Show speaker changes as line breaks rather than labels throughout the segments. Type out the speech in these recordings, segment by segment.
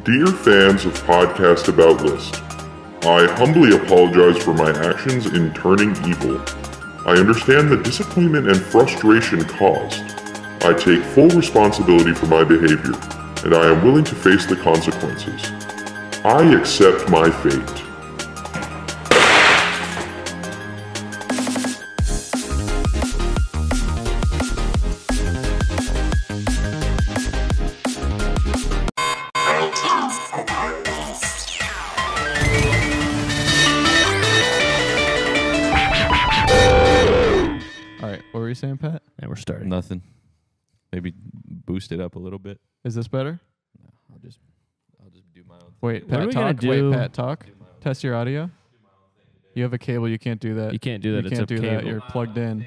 Dear fans of Podcast About List, I humbly apologize for my actions in turning evil. I understand the disappointment and frustration caused. I take full responsibility for my behavior, and I am willing to face the consequences. I accept my fate.
Saying, Pat?
And we're starting.
Nothing. Maybe boost it up a little bit.
Is this better?
No, I'll just do my own thing.
Wait,
What are
Pat,
we
talk.
gonna
Wait,
do?
Pat, talk. Test your audio. You have a cable. You can't do that.
You can't do that.
You
It's
can't
a
do
cable.
that. You're plugged in.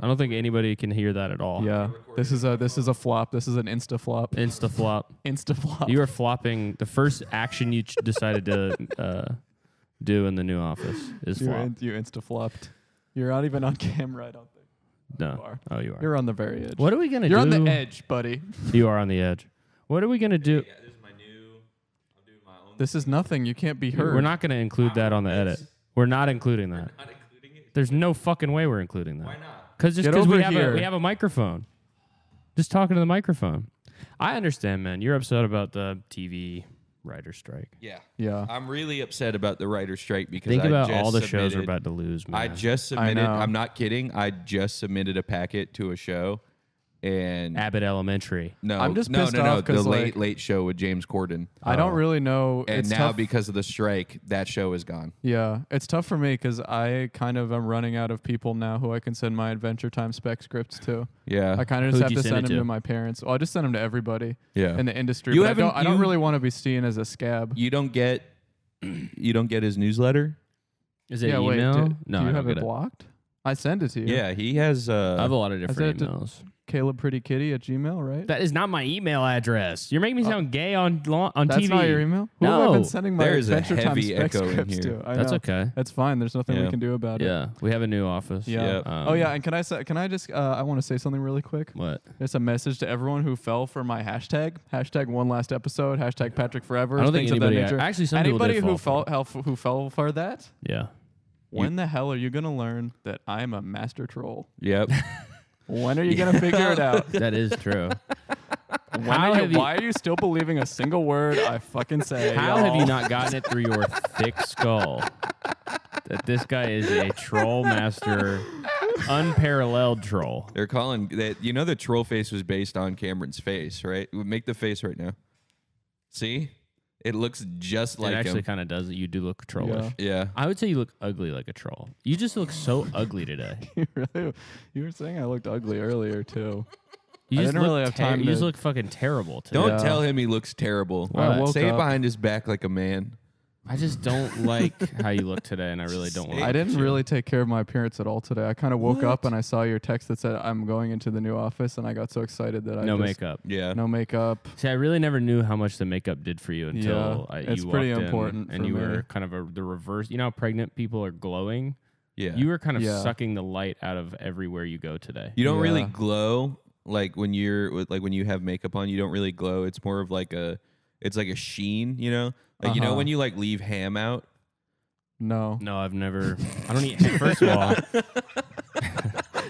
I don't think anybody can hear that at all.
Yeah. This is a flop. This is an insta flop.
Insta flop.
Insta flop.
You are flopping. The first action you decided to do in the new office is flop.
You insta flopped. You're not even on camera. I don't think.
No.
You are.
Oh, you are.
You're on the very edge.
What are we gonna do?
You're on the edge, buddy.
You are on the edge. What are we gonna do?
Yeah, this is my new. I'm doing my own.
This is nothing. You can't be heard.
We're not gonna include that on the edit. We're not including that.
Not including it.
There's no fucking way we're including that.
Why not?
Because
Get over
we
here.
have a microphone. Just talking to the microphone. I understand, man. You're upset about the TV writer strike.
Yeah.
Yeah.
I'm really upset about the writer's strike because
Think
I
about
just
all the shows we're
submitted-
about to lose, man.
I just submitted.
know.
I'm not kidding. I just submitted a packet to a show, and
Abbott Elementary.
no,
I'm just
no,
pissed
no, no,
off
the
'cause,
late
like,
show with James Corden.
I don't really know.
And
it's
now
tough.
because of the strike, that show is gone.
Yeah, it's tough for me because I kind of am running out of people now who I can send my Adventure Time spec scripts to.
Yeah,
I kind of just
Who'd
have
you
to
send
send
it
them
to?
to my parents. Well, I just send them to everybody
yeah.
in the industry.
You
But
haven't-
I don't
you-
really want to be seen as a scab.
You don't get his newsletter.
Is it
yeah,
email?
wait.
No,
Do
I
you
don't
have
get
it blocked? I send it to you.
Yeah, he has.
I have a lot of
I
different
sent it
emails.
CalebPrettyKitty@gmail, right?
That is not my email address. You're making me sound gay on
That's
TV.
not your email? Who have I been
No.
sending my
There is a
Adventure Time
heavy
spec
echo in
scripts
here.
to? I
That's
know.
okay.
That's fine. There's nothing we
Yeah.
can do about it.
Yeah, we have a new office.
Yeah.
Yep.
Oh yeah, and can I just I want to say something really quick.
What?
It's a message to everyone who fell for my hashtag. Hashtag one last episode. Hashtag Patrick Forever.
I don't think
things of that
anybody
nature.
actually some people
Anybody
did
who
fall
who fell for that.
Yeah.
When the hell are you gonna learn that I'm a master troll?
Yep.
When are you gonna figure it out?
That is true.
Why are you still believing a single word I fucking say?
How
y'all?
have you not gotten it through your thick skull that this guy is a troll master, unparalleled troll?
They're calling that. You know, the troll face was based on Cameron's face, right? Make the face right now. See, it looks just like
It actually
him.
kind of does. You do look trollish.
Yeah.
I would say you look ugly like a troll. You just look so ugly today.
You were saying I looked ugly earlier too.
You
I
just
didn't
look
really have time
You just
to-
look fucking terrible today.
Don't
Yeah.
tell him he looks terrible.
I
woke
Say it
up-
behind his back like a man.
I just don't like how you look today, and I really don't want.
I didn't really take care of my appearance at all today. I kind of woke up and I saw your text that said I'm going into the new office, and I got so excited that
No
I just,
makeup.
Yeah.
no makeup.
See, I really never knew how much the makeup did for you until
Yeah,
you
it's pretty
walked in
important
and
for
you
me.
were kind of the reverse. You know how pregnant people are glowing?
Yeah.
You were kind of
Yeah.
sucking the light out of everywhere you go today.
You don't really
Yeah.
glow like when when you have makeup on. You don't really glow. It's more of like it's like a sheen. You know, like you know
Uh-huh.
when you like leave ham out.
No,
No, I've never. I don't eat. First of all,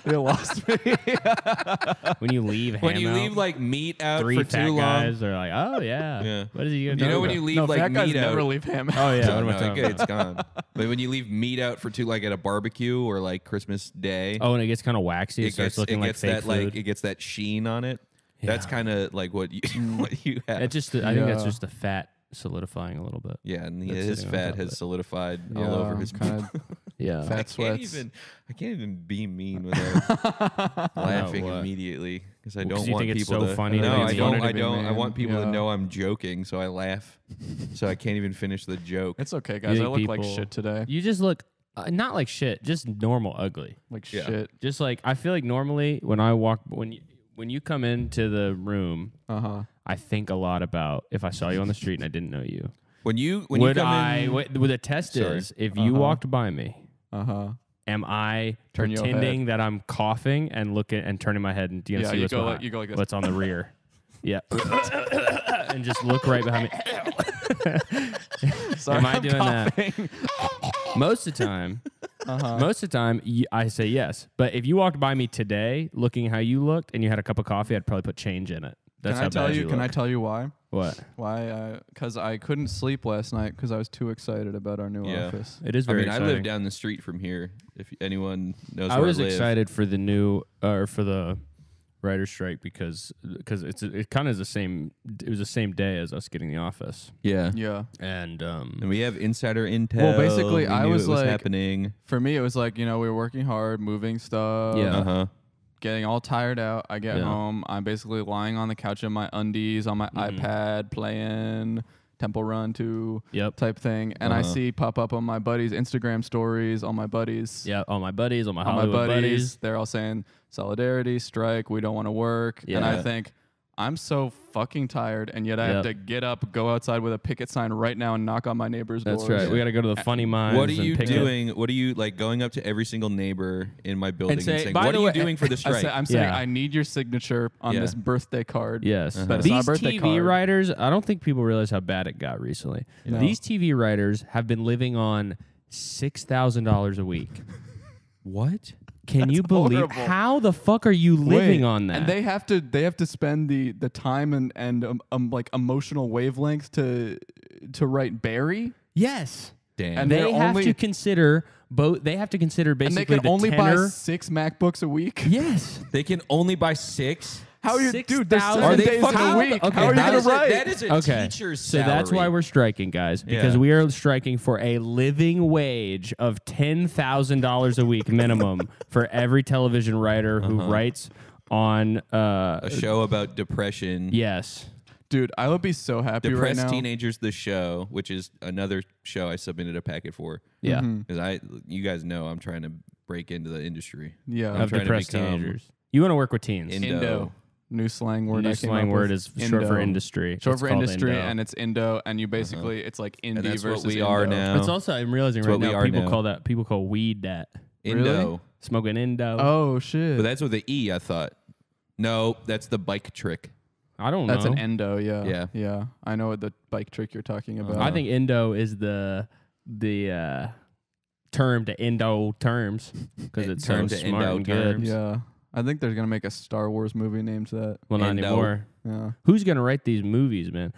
you lost me.
when you leave ham
When you
out,
leave like meat out
three
for
fat
too long.
guys are like, oh yeah.
Yeah.
What is he gonna
You
do?
know when you leave
no,
like
fat guys
meat
never
out.
leave ham.
Oh yeah.
No,
What am I
no,
talking
it's
about?
gone. But when you leave meat out for too, like at a barbecue or like Christmas Day,
Oh, and it gets kind of waxy. It starts looking like fake
that
food.
like it gets that sheen on it. That's
Yeah.
kind of like what you what you have.
It just. I think that's
Yeah.
just the fat solidifying a little bit.
yeah, and
that's
his
sitting on
fat
top of
has
it.
solidified all
Yeah,
over his.
kind of
Yeah.
fat
I can't
sweats.
even be mean without laughing
what?
immediately because I
Well, 'cause
don't
you
want
think it's
people
so
to.
funny
No,
to be
I
mean?
don't.
Funny
I
to be
don't. I
mean,
want people to
yeah.
know I'm joking, so I laugh. So I can't even finish the joke.
It's okay, guys. I
think
look like
people-
shit today.
You just look not like shit, just normal ugly.
Like
Yeah.
shit.
Just like I feel like normally when I walk when you come into the room, I think a lot about if I saw you on the street and I didn't know you.
When you
Would
come
I?
in,
What the test
Sorry.
is if you walked by me, am I
Turn your
pretending that I'm coughing and looking and turning my head and
Yeah,
see
you
what's
go
behind-
like- you go like this.
what's on the rear? Yeah. and just look right behind me.
Sorry,
Am I
I'm
doing
coughing.
Most of the time, I say yes. But if you walked by me today, looking how you looked, and you had a cup of coffee, I'd probably put change in it. That's how bad you
Can I
look.
tell you why?
What?
Why? Because I couldn't sleep last night because I was too excited about our new
Yeah.
office.
It is
I
very
mean,
exciting.
I live down the street from here. If anyone knows
I
where
was
I live.
excited for the new for the writer's strike because it kind of is the same. It was the same day as us getting the office,
Yeah.
Yeah.
and
And we have insider intel.
Well, basically,
We
I
knew
was
it was
like-
happening.
For me, it was like, we were working hard, moving stuff.
Yeah.
Uh-huh.
Getting all tired out. I get
Yeah.
home. I'm basically lying on the couch in my undies on my iPad playing Temple Run 2
Yep.
type thing. And I
Uh-huh.
see pop up on my buddies' Instagram stories, all my buddies.
Yeah, all my buddies, all my
All my
Hollywood
buddies,
buddies.
they're all saying solidarity, strike, we don't want to work. And I
Yeah.
think, I'm so fucking tired, and yet I have
Yep.
to get up, go outside with a picket sign right now and knock on my neighbor's
That's
doors.
right. We got to go to the funny minds.
What are
and
you
pick it.
doing? What are you like going up to every single neighbor in my building and,
say,
saying,
by
"What
the
are you
way-
doing for the strike?"
I'm saying
Yeah.
I need your signature on
Yeah.
this birthday card.
Yes.
But it's not a
These
birthday
TV
card.
writers, I don't think people realize how bad it got recently.
No.
These TV writers have been living on $6,000 a week.
What?
Can you believe
horrible.
how the fuck are you living
Wait,
on that?
And they have to spend the time and like emotional wavelength to write Barry,
yes.
Damn.
And
They
they're
have
only-
to consider both. They have to consider
and they
basically
can
the
only
tenor.
buy 6 MacBooks a week.
Yes.
They can only buy 6.
How are you, dude? There's
6,000
7
Are they
days in
fucking-
a week.
okay,
How are you
that
gonna
is
write?
that is a
Okay.
teacher's
So
salary.
that's why we're striking, guys, because
Yeah.
we are striking for a living wage of $10,000 a week minimum for every television writer who writes on
a show about depression.
yes.
Dude, I would be so happy right
Depressed
now.
Teenagers, the show, which is another show I submitted a packet for.
Yeah.
Because you guys know I'm trying to break into the industry.
Yeah.
I'm
Of
trying to
depressed
become
teenagers. You want to work with teens.
Indo. New slang word.
New
I came
slang
up
word
with.
is short for
Indo.
industry.
Short
It's
for
called
industry,
Indo.
and it's Indo, and you basically it's like indie
that's what
versus
we are
Indo.
now.
It's also I'm realizing
It's
right
what we
now
are
people
now.
call that weed that
Indo.
smoking Indo.
Oh shit!
But that's with the E, I thought. No, that's the bike trick.
I don't know.
That's an endo. Yeah.
Yeah.
Yeah. I know what the bike trick you're talking about.
I think Indo is the term to Indo terms because it's so
Term to
smart
Indo
and good.
terms.
Yeah. I think they're gonna make a Star Wars movie named that.
Well, not
Indo.
anymore.
Yeah.
Who's gonna write these movies, man?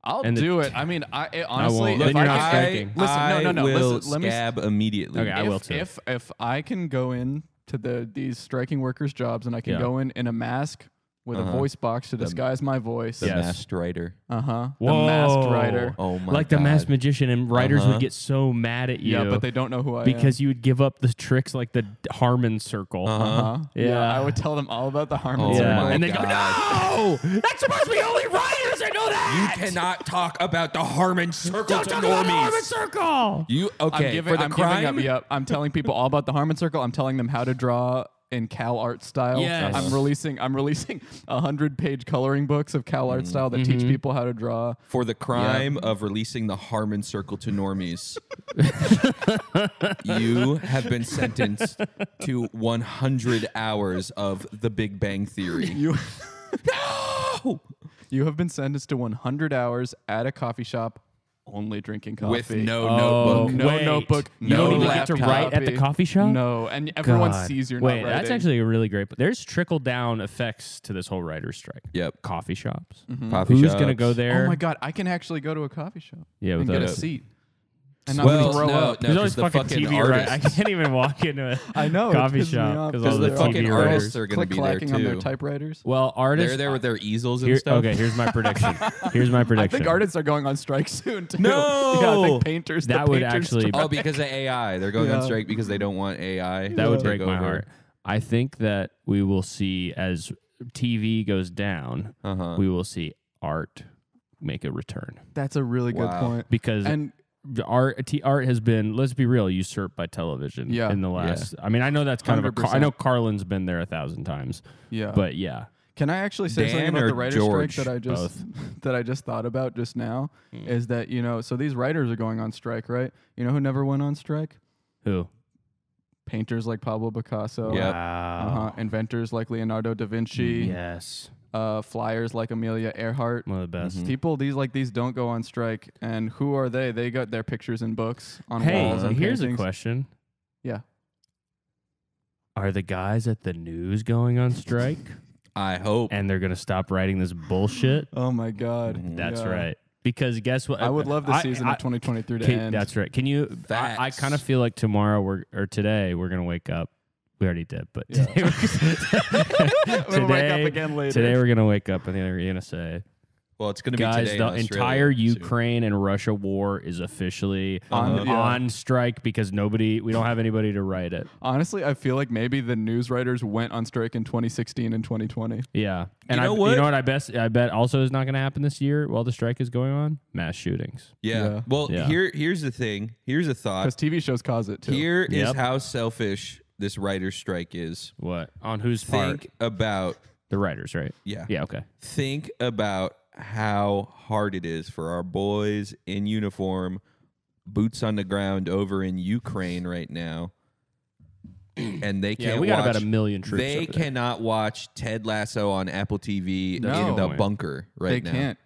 I'll
And the-
do it. I mean, honestly,
won't.
if
Then you're
I
not
can-
striking.
Listen, no.
I will
Listen, let me.
scab immediately.
Okay, I will too.
If I can go in to these striking workers' jobs and I can
Yeah.
go in a mask with a voice box to disguise my voice.
The
Yes.
masked writer.
The
Whoa.
masked writer.
Oh my
Like
god.
the masked magician, and writers
Uh-huh.
would get so mad at you.
Yeah, but they don't know who I am.
because you would give up the tricks like the Harmon circle.
Uh-huh.
Yeah, I
Yeah.
would tell them all about the Harmon
Oh
circle.
my
and they go,
God.
no, that's supposed to be only writers that know that.
You cannot talk about the Harmon circle
Don't
to
talk about the Harmon
normies.
circle.
You okay? for the
I'm
crime,
giving up. I'm telling people all about the Harmon circle. I'm telling them how to draw in Cal Art style.
Yes.
I'm releasing 100-page coloring books of Cal Art style that teach people how to draw.
for the crime of releasing the Harmon circle to normies, you have been sentenced to 100 hours of The Big Bang Theory.
You
No!
you have been sentenced to 100 hours at a coffee shop only drinking coffee.
With no
Oh,
notebook.
No
wait.
notebook,
You
no
don't even get
laptop.
to write at the coffee shop?
No, and everyone
God.
sees you're
Wait,
not
that's
writing.
actually a really great. There's trickle down effects to this whole writer's strike.
Yep.
Coffee shops.
Coffee
Who's
shops.
gonna go there?
Oh my god, I can actually go to a coffee shop
Yeah,
and
without
get a
a-
seat and not
Well,
throw
no,
up.
no,
There's always
'cause the
fucking
fucking
TV right.
artists.
I can't even walk into a
I know, it
coffee
pisses me
shop
off
because
because
all
the
the
fucking
TV
artists
writers.
are going to be there
Click-clacking on their
too.
typewriters.
Well, artists.
They're there with their easels and
Here,
stuff.
okay, here's my prediction. Here's my
I
prediction.
think artists are going on strike soon too.
No!
yeah, I think painters.
That
the
would
painters
actually-
strike.
Oh, because of AI. They're going on
Yeah.
strike because they don't want AI.
That would
to
break
take
my
over.
heart. I think that we will see as TV goes down,
Uh-huh.
we will see art make a return
That's a really good
Wow.
point.
because
And
the art has been, let's be real, usurped by television.
Yeah.
In the last, I mean, I know that's kind of
100%.
I know Carlin's been there 1,000 times,
yeah,
but yeah,
can I actually say
Dan
something about
or
the writer's
George?
strike that I just that I just thought about just now? Is that so these writers are going on strike, right? You know who never went on strike?
who?
Painters like Pablo Picasso.
Yep.
Wow.
Inventors like Leonardo da Vinci.
Yes.
flyers like Amelia Earhart.
One of the best.
People, these don't go on strike. And who are they? They got their pictures in books on
Hey,
walls and
here's
paintings.
a question.
Yeah.
Are the guys at the news going on strike?
I hope.
And they're going to stop writing this bullshit?
Oh my God.
That's
Yeah.
right. Because guess what?
I would love the season of 2023 to end.
That's right. Can you? I
Facts.
kind of feel like tomorrow or today we're going to wake up. We already did, but
Yeah.
today,
We'll wake up again later.
Today we're going to wake up and they're going to say,
Well, it's going to be
guys,
today
the
in Australia,
entire
soon.
Ukraine and Russia war is officially
Yeah.
on strike because we don't have anybody to write it.
Honestly, I feel like maybe the news writers went on strike in 2016 and 2020.
Yeah. And
know what?
You know what I bet also is not going to happen this year while the strike is going on? Mass shootings.
Yeah.
Yeah.
Well,
Yeah.
here's the thing. Here's a thought.
Because TV shows cause it too.
Here is
Yep.
how selfish this writer's strike is.
What? On whose part?
Think about
The writers, right?
yeah.
Yeah, okay.
Think about how hard it is for our boys in uniform, boots on the ground over in Ukraine right now. And they can't
Yeah, we got
watch,
about 1 million troops.
They
over there.
cannot watch Ted Lasso on Apple TV
No.
in the
Point.
bunker right
They
now.
can't.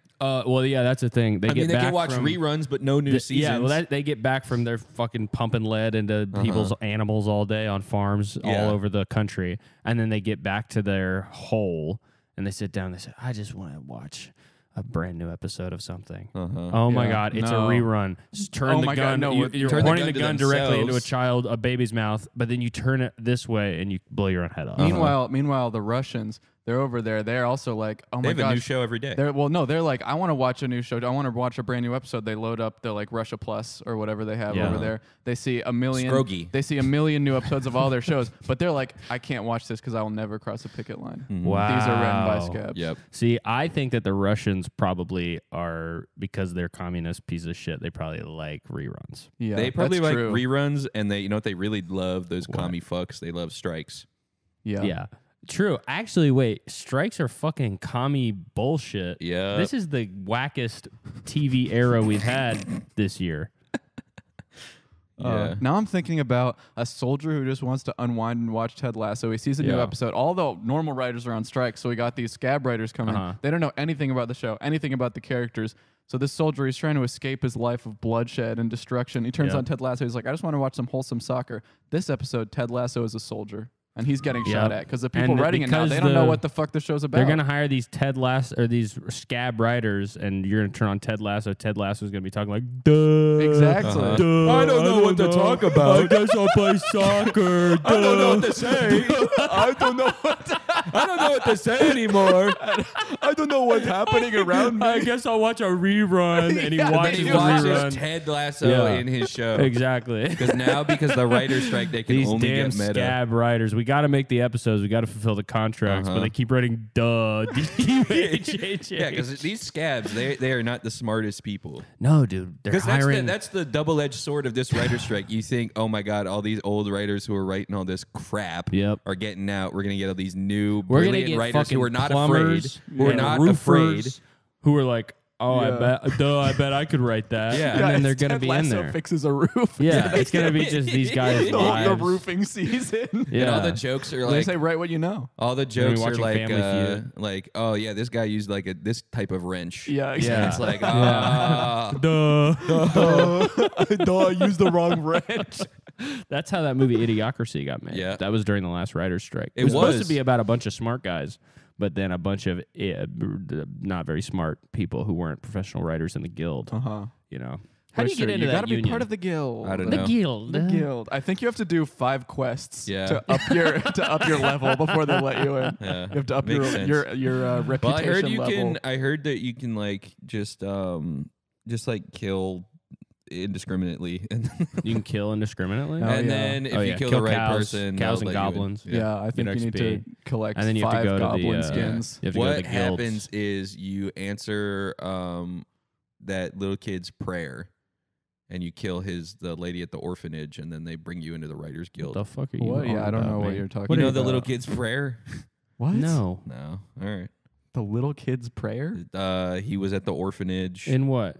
Well, yeah, that's the thing. They
I
get
mean, they
back
can watch
from,
reruns, but no new seasons.
Yeah, well, they get back from their fucking pumping lead into people's animals all day on farms
Yeah.
all over the country, and then they get back to their hole and they sit down. They say, "I just want to watch a brand new episode of something." Oh my
Yeah.
God, it's
No.
a rerun. Just turn
Oh
the
my
gun.
God, no,
You're
turn the
pointing
gun
the
to
gun directly into
themselves.
a baby's mouth, but then you turn it this way and you blow your own head off.
Meanwhile, the Russians, they're over there. They're also like, oh
They
my
have a new
gosh.
show every day.
They're like, I want to watch a new show. I want to watch a brand new episode. They load up their like Russia Plus or whatever they have
Yeah.
over there. They see a million.
Scrogy.
They see a million new episodes of all their shows, but they're like, I can't watch this because I will never cross a picket line.
Wow,
These are written by scabs.
Yep.
See, I think that the Russians probably are, because they're communist piece of shit, they probably like reruns.
Yeah,
They probably
that's
like
true.
reruns, and they, you know what they really love? Those commie fucks. They love strikes.
Yeah.
True. Actually, wait, strikes are fucking commie bullshit.
Yeah.
This is the wackest TV era we've had this year.
Yeah.
Now I'm thinking about a soldier who just wants to unwind and watch Ted Lasso. He sees a new
Yeah.
episode. All the normal writers are on strike, so we got these scab writers coming.
Uh-huh.
They don't know anything about the show, anything about the characters. So this soldier, he's trying to escape his life of bloodshed and destruction. He turns
Yeah.
on Ted Lasso. He's like, I just want to watch some wholesome soccer. This episode, Ted Lasso is a soldier. And he's getting
Yeah.
shot at because the people
And
writing it now,
because
they don't know
the-
what the fuck the show's about.
They're gonna hire these these scab writers, and you're gonna turn on Ted Lasso. Ted Lasso is gonna be talking like, "Duh,
Exactly.
duh,
I don't know what to talk about.
I guess I'll play soccer.
I don't know what to say.
I don't know
I don't know what to say anymore.
I don't know what's happening around me.
I guess I'll watch a rerun." And he
Yeah,
watches
He
the
watches
rerun.
Ted Lasso
Yeah.
in his show.
Exactly.
Because the writers strike, they can
These
only
damn
get meta.
scab writers. We got to make the episodes. We got to fulfill the contracts, but they keep writing duh.
Yeah, because these scabs, they are not the smartest people.
no, dude, they're
Because
hiring.
that's the double-edged sword of this writer strike. You think, oh my God, all these old writers who are writing all this crap
Yep.
are getting out. We're gonna get all these new
We're gonna
brilliant
get
writers
fucking
who are not
plumbers,
afraid. Who are
and
not
roofers,
afraid.
who are like, oh,
Yeah.
I bet I could write that.
Yeah.
and then they're
Ted
gonna be in
Lasso
there.
fixes a roof.
Yeah, it's gonna be just these guys'
the
lives.
roofing season.
Yeah.
And all the jokes are
They
like,
say, write what you know.
all the
Then we
jokes are
watching
like,
Family Feud.
oh yeah, this guy used like this type of wrench.
Yeah,
Yeah.
exactly.
It's like, ah.
Duh.
I used the wrong wrench.
That's how that movie Idiocracy got made.
Yeah.
That was during the last writer's strike.
It
was supposed
was.
to be about a bunch of smart guys, but then a bunch of not very smart people who weren't professional writers in the guild.
Uh-huh.
You know, how do you get into
you
that
gotta be
union?
part of the guild.
I don't
the
know.
guild.
The guild. I think you have to do 5 quests
Yeah.
to up your level before they let you in.
Yeah.
You have to up
Makes
your
sense.
your reputation
Well, I heard you
level.
can. I heard that you can like just like kill indiscriminately, and,
You can kill indiscriminately.
Oh,
and
yeah.
then if
Oh,
you
yeah.
kill
Kill
the right
cows,
person,
cows
they'll
and
let you in.
goblins.
yeah, I think
Get
you need
XP.
to collect
And then you have
5
to go to
goblin
the
skins.
you have to go to
What
the guilds.
happens is you answer that little kid's prayer, and you kill the lady at the orphanage, and then they bring you into the Writers Guild.
The fuck are you?
What? Yeah,
on
I don't
about,
know what
man?
you're talking
You know
about.
the little kid's prayer?
What?
No.
No. All right.
The little kid's prayer?
He was at the orphanage.
In what?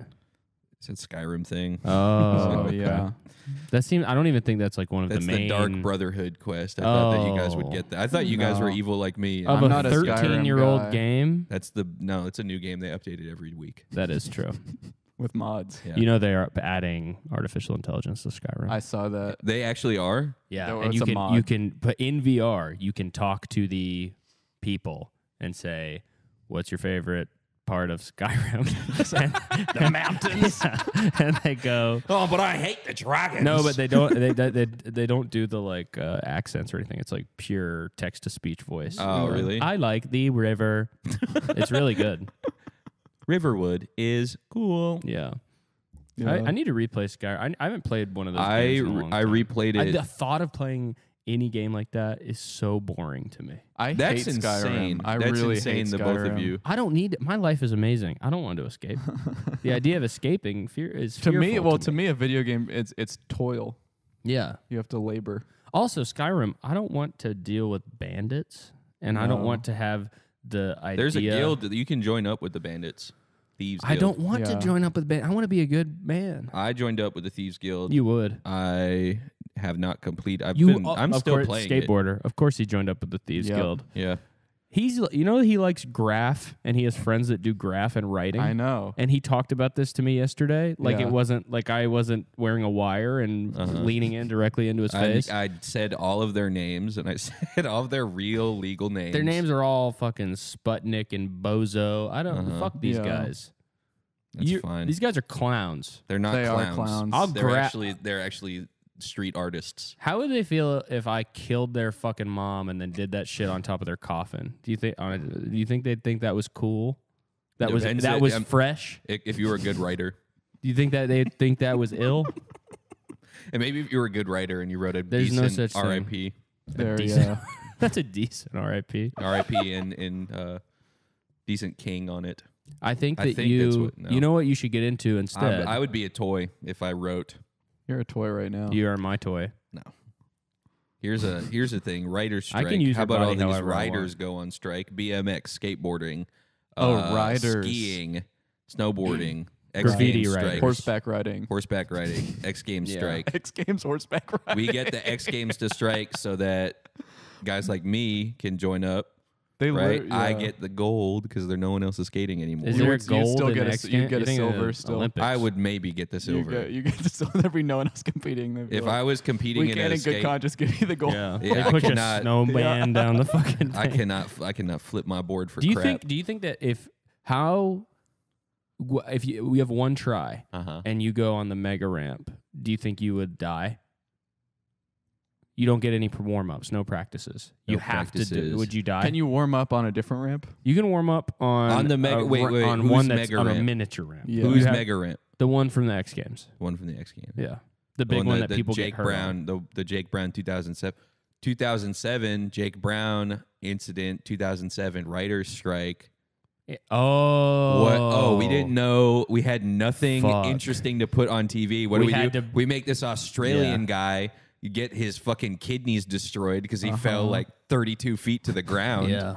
It's a Skyrim thing.
Oh yeah.
That seems. I don't even think that's like one of
That's
the
the
main.
Dark Brotherhood quest. I thought that you guys would get that. I thought you guys were
No.
evil like me.
Of
I'm
a
not a Skyrim
13-year-old
guy.
game.
It's a new game. They update it every week.
That is true.
With mods.
Yeah.
You know they are adding artificial intelligence to Skyrim.
I saw that.
They actually are.
yeah,
There
and
was
you
a
can
mod.
you can put in VR. You can talk to the people and say, "What's your favorite part of Skyrim?"
The mountains.
Yeah. And they go,
Oh, but I hate the dragons.
no, but they don't. They don't do the like accents or anything. It's like pure text to speech voice.
Oh, really?
I like the river. It's really good.
Riverwood is cool.
Yeah.
Yeah.
I need to replay Skyrim. I haven't played one of those
I
games in a long time.
replayed it.
The thought of playing any game like that is so boring to me.
I
That's
hate
insane.
Skyrim. I
That's
really
insane.
hate
The both of
Skyrim.
you.
I don't need my life is amazing. I don't want to escape. The idea of escaping is
To me,
fearful
well, to me, a video game it's toil.
Yeah.
You have to labor.
Also, Skyrim, I don't want to deal with bandits, and I don't
No.
want to have the idea.
There's a guild that you can join up with the bandits. Thieves Guild.
I don't want to
Yeah.
join up with band. I want to be a good man.
I joined up with the Thieves Guild.
You would.
I have not completed. I'm
Of
still
course,
playing it.
skateboarder. Of course, he joined up with the Thieves
Yep.
Guild.
Yeah.
He likes graph, and he has friends that do graph and writing.
I know.
And he talked about this to me yesterday. Like
Yeah.
it wasn't like I wasn't wearing a wire and leaning in directly into his face.
I said all of their names and I said all of their real legal names.
Their names are all fucking Sputnik and Bozo. I don't fuck these
Yeah.
guys.
That's fine.
These guys are clowns.
They're not
They are
clowns.
clowns.
They're actually street artists.
How would they feel if I killed their fucking mom and then did that shit on top of their coffin? Do you think they'd think that was cool? That
Depends.
was fresh?
If you were a good writer.
Do you think that they'd think that was ill?
And maybe if you were a good writer and you wrote a
There's no
decent
such thing.
R.I.P.
There,
decent-
yeah.
That's a decent RIP.
R.I.P. and decent king on it.
I think
I
that
think
you
that's what- no.
you know what you should get into instead.
I would be a toy if I wrote.
You're a toy right now.
You are my toy.
Here's a thing. Writers
I
strike.
can use
How
your
about all
body
these
however I
riders
want.
go on strike? BMX, skateboarding,
Riders.
skiing, snowboarding, X
Graffiti
Games
riders.
strike,
Horseback riding.
horseback riding, X Games
Yeah.
strike.
X Games horseback riding.
We get the X Games to strike so that guys like me can join up.
They
Right,
lit-
I
yeah.
get the gold because there no one else is skating anymore.
Is
You
there
would-
a
you'd
gold
still
in
get a-
X
you'd
Games?
get a
You think in
silver
the
still.
Olympics?
I would maybe get the silver.
You get the silver. There'd be no one else competing. They'd be
If
like,
I was competing
we
in
can't
a
in good
skate,
conscience give you the gold.
Yeah.
Yeah,
They
I
push
cannot-
a snowman down the fucking thing.
I cannot flip my board for
Do you
crap.
think that if we have one try
Uh-huh.
and you go on the mega ramp, do you think you would die? You don't get any warm ups, no practices. You
No
have to do.
practices.
Would you die?
Can you warm up on a different ramp?
You can warm up on
the mega-
a
wait,
on
who's
one that's
mega
on a
ramp?
miniature ramp.
Yeah.
Who's
You have
Mega Ramp?
the one from the X Games?
One from the X Games.
Yeah, the big one that people
Jake
get hurt
Brown,
on.
the Jake Brown 2007 Jake Brown incident, 2007 writers strike.
Oh,
What? Oh, we didn't know. We had nothing
Fuck.
interesting to put on TV. What
We
do we
had
do?
to-
We make this Australian guy get his fucking kidneys destroyed because he fell like 32 feet to the ground.
Yeah,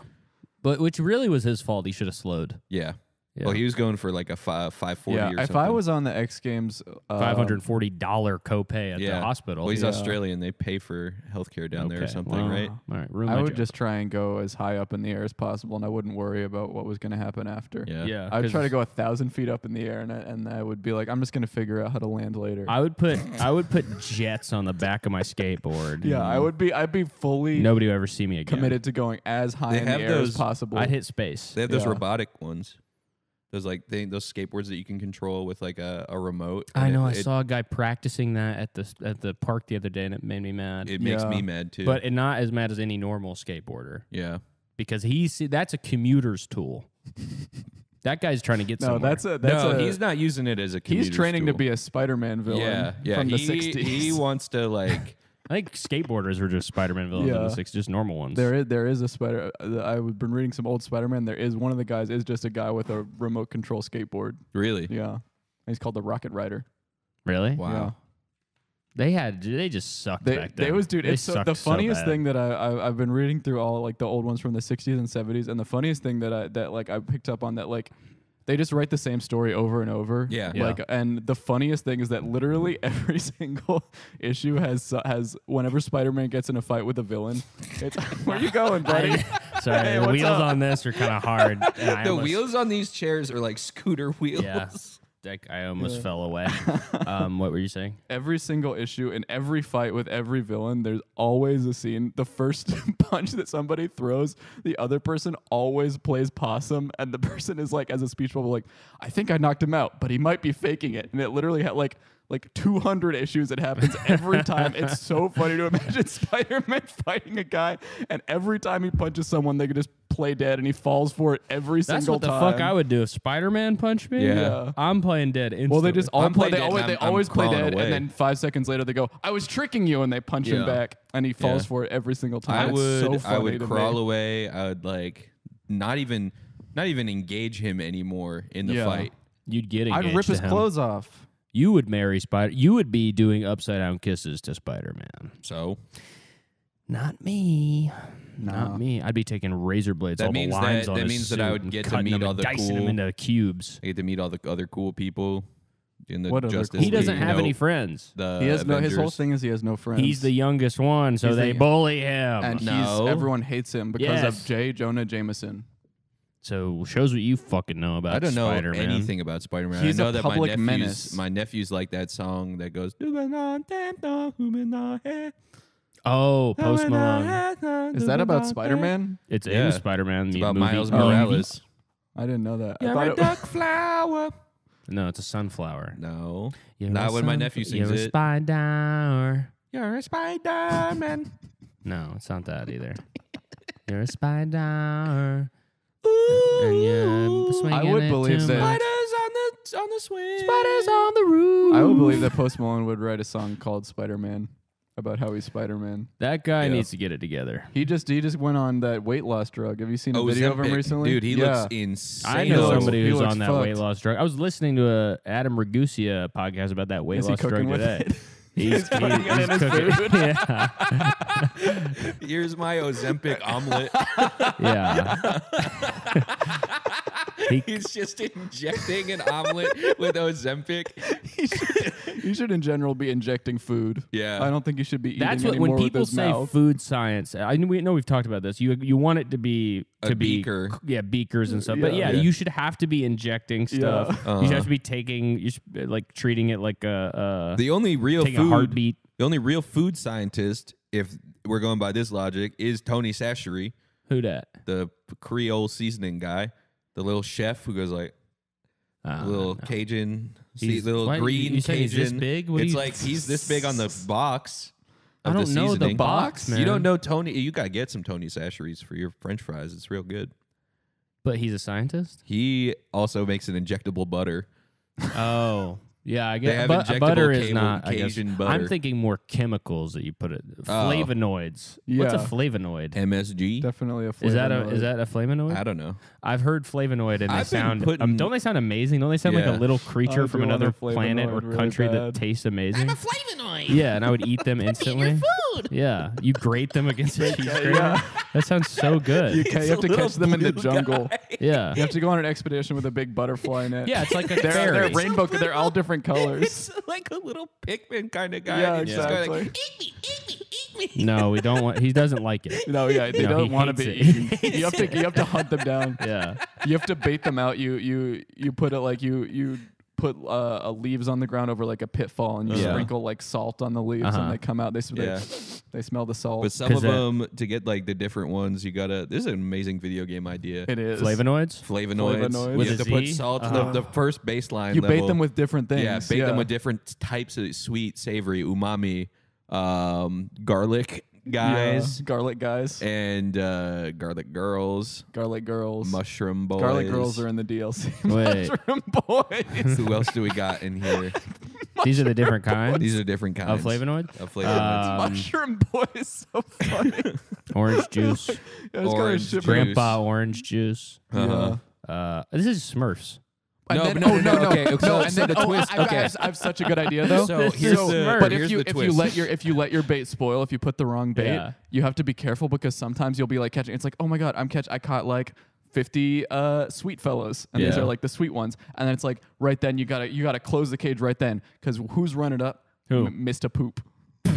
but which really was his fault. He should have slowed.
Yeah.
Yeah.
Well, he was going for like a 540
Yeah.
or
If
something.
I was on the X Games,
$540 copay at the hospital.
Well, he's
Yeah.
Australian. They pay for healthcare down there or
Okay,
something,
well,
right?
All right, ruin
I
my
would
joke.
just try and go as high up in the air as possible, and I wouldn't worry about what was going to happen after.
Yeah,
I would try to
'cause
go 1,000 feet up in the air, and I would be like, I'm just going to figure out how to land later.
I would put jets on the back of my skateboard.
yeah, I'd be fully
Nobody would ever see me again.
committed to going as high
They
in the
have
air
those-
as possible.
I'd hit space.
They have those
Yeah.
robotic ones. Those those skateboards that you can control with like a remote.
I
and
know. I
it,
saw a guy practicing that at the park the other day, and it made me mad.
It makes
Yeah.
me mad too.
But not as mad as any normal skateboarder
yeah,
because that's a commuter's tool. That guy's trying to get
no,
somewhere.
that's
he's not using it as a.
he's
commuter's
training to
tool.
be a Spider-Man villain
Yeah.
from the
he,
60s.
He wants to like.
I think skateboarders are just Spider-Man villains in
Yeah.
the 60s, just normal ones.
There is a Spider. I've been reading some old Spider-Man. There is one of the guys is just a guy with a remote control skateboard.
Really?
Yeah, and he's called the Rocket Rider.
Really?
Wow.
They just sucked back then.
They was dude.
They
It's so,
sucked
the funniest
bad.
thing that I've been reading through all like the old ones from the 60s and 70s, and the funniest thing that I picked up on that like they just write the same story over and over.
Yeah.
Like, and the funniest thing is that literally every single issue has whenever Spider-Man gets in a fight with a villain, it's where you going, buddy?
Sorry,
Hey,
the
what's
wheels
up?
on this are kind of hard. and I
The
almost-
wheels on these chairs are like scooter wheels.
Yeah. Like, I almost fell away. What were you saying?
Every single issue in every fight with every villain, there's always a scene. The first punch that somebody throws, the other person always plays possum, and the person is like, as a speech bubble, like, I think I knocked him out, but he might be faking it. And it literally had like 200 issues. It happens every time. It's so funny to imagine Spider-Man fighting a guy, and every time he punches someone, they could just play dead, and he falls for it every
That's
single
what the
time.
fuck I would do if Spider-Man punched me.
Yeah.
I'm playing dead instantly.
Well, they just all
I'm
play.
playing
They
dead and
always
I'm
play
crawling
dead,
away.
and then 5 seconds later they go, "I was tricking you," and they punch him
Yeah.
back, and he falls
Yeah.
for it every single time.
I
It's so
would
funny to
crawl
me.
away. I would like not even engage him anymore in the
Yeah.
fight.
You'd get engaged
I'd rip
to
his
him.
clothes off.
You would marry Spider. You would be doing upside down kisses to Spider-Man.
So
Not me.
No.
Not me. I'd be taking razor blades.
That
all
means
the lines
that-
on
that
his
means that I
suit
would
and
get to
cutting
meet
them
all
and
the
dicing them
cool-
into cubes.
I get to meet all the other cool people in the
What other
Justice
cool
He doesn't
League,
have
you
any
know,
friends.
The
He has no. His whole
Avengers.
thing is he has no friends.
He's the youngest one, so
He's
they
the-
bully him.
and
No.
everyone hates him because
Yes.
of J. Jonah Jameson.
So shows what you fucking know about
I don't know
Spider-Man.
anything about Spider-Man.
He's
I know
a
that
public
my
menace.
nephews like that song that goes.
Oh, Post Malone.
Is that about Spider-Man?
It's
Yeah.
in Spider-Man.
It's
the
about
movie.
Miles
movie.
Morales.
I didn't know that. I
You're
thought
a
it-
duck flower.
No, it's a sunflower.
No,
You're
not
a
when my
sun-
nephew sings
You're a
it.
spider.
You're a Spider-Man.
No, it's not that either. You're a spider. And you're swinging
I would
it
believe
too
that-
much.
Spiders on the swing.
Spiders on the roof.
I would believe that Post Malone would write a song called Spider-Man about how he's Spider-Man.
That guy
Yeah.
needs to get it together.
He just went on that weight loss drug. Have you seen a video of him
Ozempic.
recently?
Dude, he
Yeah.
looks insane.
I know
looks-
somebody
he
who's
looks
on that weight
fucked.
loss drug. I was listening to a Adam Ragusa podcast about that weight
Is he
loss drug
cooking with
today.
it?
He's
putting it in his
cooking.
food?
Yeah,
Here's my Ozempic omelet.
yeah.
He's just injecting an omelet with Ozempic.
You should in general be injecting food.
Yeah.
I don't think you should be eating
That's what
anymore
when
with
people
his
say
mouth.
food science. We know we've talked about this. You want it to be
A beaker.
beakers and stuff. But
Yeah.
yeah,
Yeah.
you should have to be injecting stuff.
Yeah.
You should have to be taking. You should like treating it like a
The only real
taking a
food,
heartbeat.
the only real food scientist, if we're going by this logic, is Tony Chachery,
Who dat?
the Creole seasoning guy, the little chef who goes like little Cajun, little
what,
green
you said he's
Cajun.
this big? What do
It's
you-
like he's this big on the box.
I
of
don't know the
seasoning.
box, man.
You don't know Tony? You gotta get some Tony Chachery's for your French fries. It's real good.
But he's a scientist.
He also makes an injectable butter.
Oh. Yeah, I
They
guess
have
but butter
injectable
is not. I guess.
Cajun butter.
I'm thinking more chemicals that you put it. Flavonoids. What's a
Yeah.
flavonoid?
MSG.
Definitely a
Is that
flavonoid.
a flavonoid?
I don't know.
I've heard flavonoid and they
I've been
sound.
putting-
Don't they sound amazing? Don't they sound like
Yeah.
a little creature
I
from
do want
another
a
planet or
flavonoid really
country
bad.
that tastes amazing?
flavonoid.
Yeah, and I would eat them instantly. Yeah, you grate them against a cheese grater.
yeah.
That sounds so good.
You have to catch them in the jungle.
Yeah,
You have to go on an expedition with a big butterfly net.
yeah, it's like a
They're
fairy.
rainbow. They're all different colors.
It's like a little Pikmin kind of guy.
Yeah,
He's just going
exactly.
like,
Eat me, eat me, eat me.
No, we don't want. He doesn't like it.
No, yeah, they
No, he
don't want to
hates
be
it.
eaten. You have to hunt them down.
Yeah,
You have to bait them out. You put it like you put leaves on the ground over like a pitfall, and you
Yeah.
sprinkle like salt on the leaves,
Uh-huh.
and they come out.
Yeah.
They smell the salt.
But some
'Cause
of
that-
them, to get like the different ones, you gotta. This is an amazing video game idea.
It is
flavonoids.
Flavonoids.
Flavonoids.
With
You
a
have to put
Z?
salt.
Uh-huh.
The first baseline.
You
level.
bait them with different things.
Yeah, bait them with different types of sweet, savory, umami, garlic guys,
garlic guys,
and garlic girls,
garlic girls.
mushroom boys.
Garlic girls are in the DLC.
Wait.
Mushroom boys.
Who else do we got in here?
These are the different kinds
These are different kinds
of flavonoid.
Of flavonoids.
Mushroom boys. So funny.
Orange juice,
Yeah, it's kinda
Orange
shit-
juice.
Grandpa orange juice.
Uh-huh.
This is Smurfs.
And
No,
then-
no,
oh,
no, okay,
no,
so-
and
so
then
the twist-
I
okay.
have such a good idea though.
So here's the-
but
here's
if you
the
if you
twist.
let your bait spoil, if you put the wrong bait,
Yeah.
you have to be careful because sometimes you'll be like catching. It's like, oh my god, I caught like 50 sweet fellows, and these
Yeah.
are like the sweet ones. And then it's like right then you gotta close the cage right then, because who's running up?
Who?
Mr. Poop.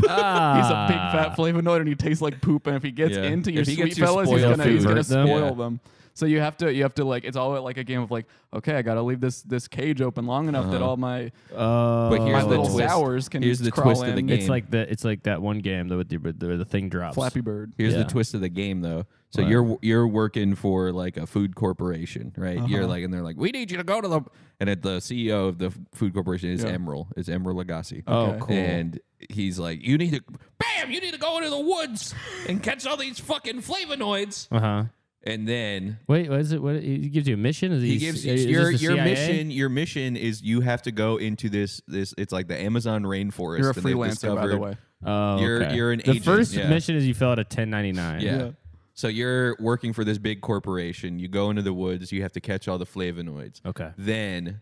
Ah.
He's a big fat flavonoid, and he tastes like poop. And if he gets
Yeah.
into your
If he
sweet
gets your
fellas, he's
spoiled
gonna
food.
spoil
Yeah.
them. So you have to like, it's all like a game of like, okay, I gotta leave this cage open long enough that all my
But
But
my
here's the
little
twist.
sours can
Here's the
crawl
twist of the
in.
game.
it's like that one game that with the thing drops.
Flappy Bird.
Here's the
Yeah.
twist of the game, though. So
What?
you're working for like a food corporation, right? You're like, and they're like, we need you to go to the, and the CEO of the food corporation is
Yeah.
Emerald. It's Emerald Lagasse.
Oh,
Okay.
cool.
And he's like, you need to,
Bam! You need to go into the woods and catch all these fucking flavonoids.
Uh-huh.
and then
Wait, what is it? What he gives you a mission? Is
he
he
gives
is
your
this the
your
CIA?
mission. Your mission is you have to go into this. It's like the Amazon rainforest.
You're a
and they've
freelancer, by the
discovered-
way.
Oh,
You're-
okay.
you're an
The
agent,
first
yeah.
mission is you fill out a 1099.
Yeah.
Yeah.
So you're working for this big corporation. You go into the woods. You have to catch all the flavonoids.
Okay.
Then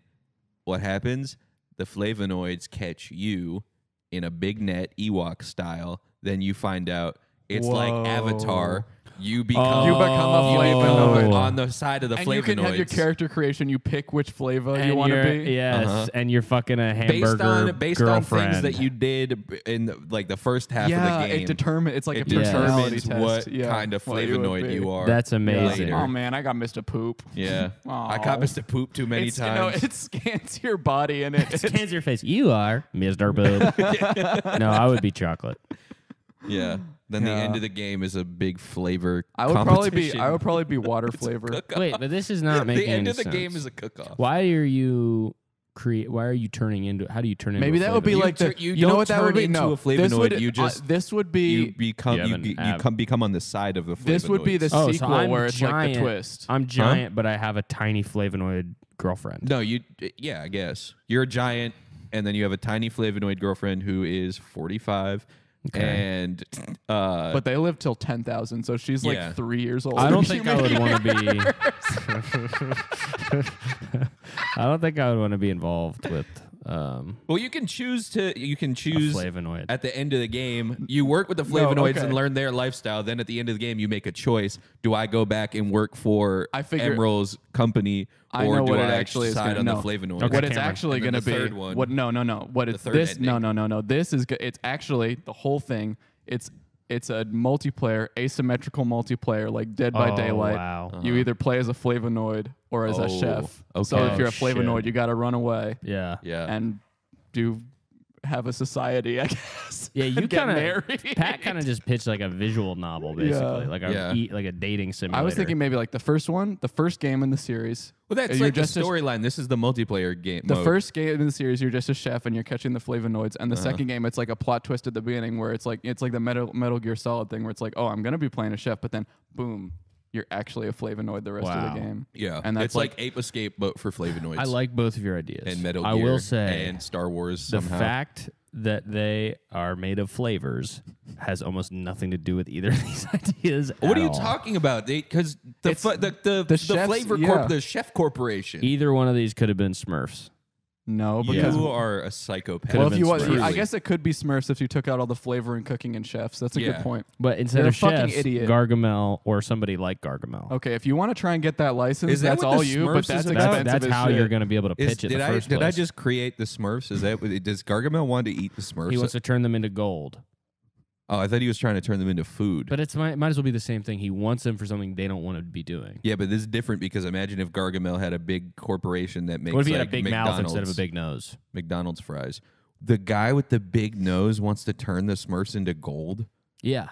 what happens? The flavonoids catch you in a big net, Ewok style. Then you find out it's like
Whoa.
Avatar. You become
You become a
you
flavonoid.
become on the side of the
And
flavonoids.
you can have your character creation. You pick which flavor you
And
want to
you're-
be.
Yes,
Uh-huh.
and you're fucking a
based
hamburger
on things
girlfriend.
that you did in like the first half
Yeah,
of the game.
it's like
It
a personality
determines
test.
what kind of
what you would
flavonoid
be.
you are.
That's amazing.
later.
Oh man, I got Mr. Poop.
Yeah, I
Aw.
caught Mr. Poop too many
It's, you know,
times.
it scans your body and it.
Scans your face. You are Mr. Boob. No, I would be chocolate.
Yeah. Then the
Yeah.
end of the game is a big flavor.
I would probably be.
competition.
I would probably be water flavor.
Wait, but this is not making
the end
any
of the
sense.
game is a cook-off.
Why are you Why are you turning into? How do you turn into?
Maybe
a
that would be
flavonoid?
like the.
you
You know
don't
what that would
turn
be?
into
No,
a
this
flavonoid,
would.
you just-
this would be.
You become
You have
you,
an
you
ab-
come become on the side of the flavonoids.
This would be the
Oh, so
sequel
I'm
where it's like
giant.
the twist.
I'm giant, but I have a tiny flavonoid girlfriend.
No, yeah, I guess. You're a giant and then you have a tiny flavonoid girlfriend who is 45 and
But they live till 10,000, so she's
Yeah.
like 3 years old.
I don't
She
think I
may-
would want to be. I don't think I would want to be involved with
well, you can choose
a flavonoid.
at the end of the game. You work with the flavonoids
okay.
and learn their lifestyle. Then at the end of the game, you make a choice. Do I go back and work for
I figure-
Emerald's company,
I
or
know
do
what
I
it actually is
decide
gonna-
on
no.
the flavonoids?
Okay.
What it's
Cameron.
actually
And then
going to
the
be.
third one.
What? No. What it's
third
this?
ending.
No. This is. It's actually the whole thing. It's a multiplayer, asymmetrical multiplayer, like Dead by
Oh,
Daylight.
wow.
You either play as a flavonoid or as a
Oh,
chef. So
okay.
if you're a
Oh, shit.
flavonoid, you got to run away
Yeah.
Yeah.
and do have a society, I guess.
Yeah, you
and get
kind of
married.
Pat kind of just pitched like a visual novel, basically, like
Yeah.
like a dating simulator.
I was thinking maybe like the first game in the series.
Well, that's
you're
like the
just a-
storyline. This is the multiplayer game.
The
mode.
first game in the series, you're just a chef and you're catching the flavonoids, and the second game, it's like a plot twist at the beginning where it's like the Metal Gear Solid thing where it's like, oh, I'm gonna be playing a chef, but then boom, you're actually a flavonoid the rest of
Wow.
the game.
Yeah,
and that's
it's like Ape Escape, but for flavonoids.
I like both of your ideas.
and Metal Gear.
I will say
and Star Wars.
the
somehow.
fact that they are made of flavors has almost nothing to do with either of these ideas.
What
at
are you
all.
talking about? Because the
It's
the
chefs-
flavor
yeah.
the chef corporation.
Either one of these could have been Smurfs.
No, because
you are a psychopath.
Could've
well, if
been
you want,
Smurfs.
I guess it could be Smurfs if you took out all the flavor and cooking and chefs. That's a
Yeah.
good point.
But instead
You're
of
a fucking
chefs,
idiot.
Gargamel or somebody like Gargamel.
Okay, if you want to try and get that license,
Is that
that's
what
all
the
you.
Smurfs
But
is
that's
about?
expensive.
That's
as
how
shit.
you're going to be able to pitch it.
did
the
I
first
did I
place.
just create the Smurfs? Is that does Gargamel want to eat the Smurfs?
He wants to turn them into gold.
Oh, I thought he was trying to turn them into food.
But might as well be the same thing. He wants them for something they don't want to be doing.
yeah, but this is different because imagine if Gargamel had a big corporation that makes
What if he had
like
a big
McDonald's,
mouth instead of a big nose?
McDonald's fries. The guy with the big nose wants to turn the Smurfs into gold.
Yeah.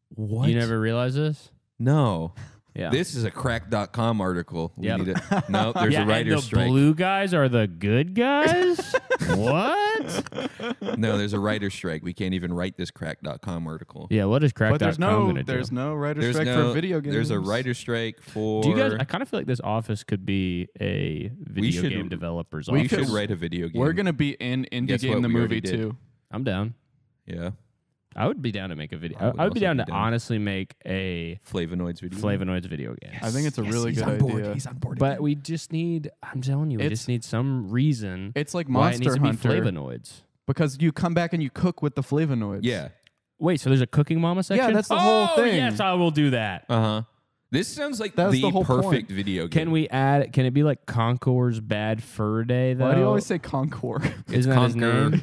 What?
You never realize this?
No.
Yeah.
This is a crack.com article. We
Yep.
need it. No, there's
yeah,
a
and
writer's
the
strike.
blue guys are the good guys? What?
No, there's a writer's strike. We can't even write this crack.com article.
Yeah, what is crack.com
But there's
going to
there's
do?
no writer's
There's
strike
no
for video games.
There's a writer's strike for
Do you guys? I kind of feel like this office could be a video
should-
game developer's
we
we
office.
should write a video game.
We're gonna be in Indie
Guess
Game
what?
the
We already
movie
did.
too.
I'm down.
Yeah.
I would be down to make a video.
I would
I would be
also
down
be
to
down.
honestly make a
Flavonoids video.
Flavonoids video game.
I think it's a really
he's
good
on board.
idea.
He's on board.
But we just need, I'm telling you, we
It's-
just need some reason
It's like
why it needs
Monster
to be
Hunter
flavonoids.
because you come back and you cook with the flavonoids.
Yeah.
Wait, so there's a cooking mama section?
that's the whole thing.
Yes, I will do that.
Uh-huh. This sounds like
That's the whole
perfect
point.
video game.
Can we add? Can it be like Concour's Bad Fur Day though?
Why do you always say Concord?
Isn't that his
Conquer.
name?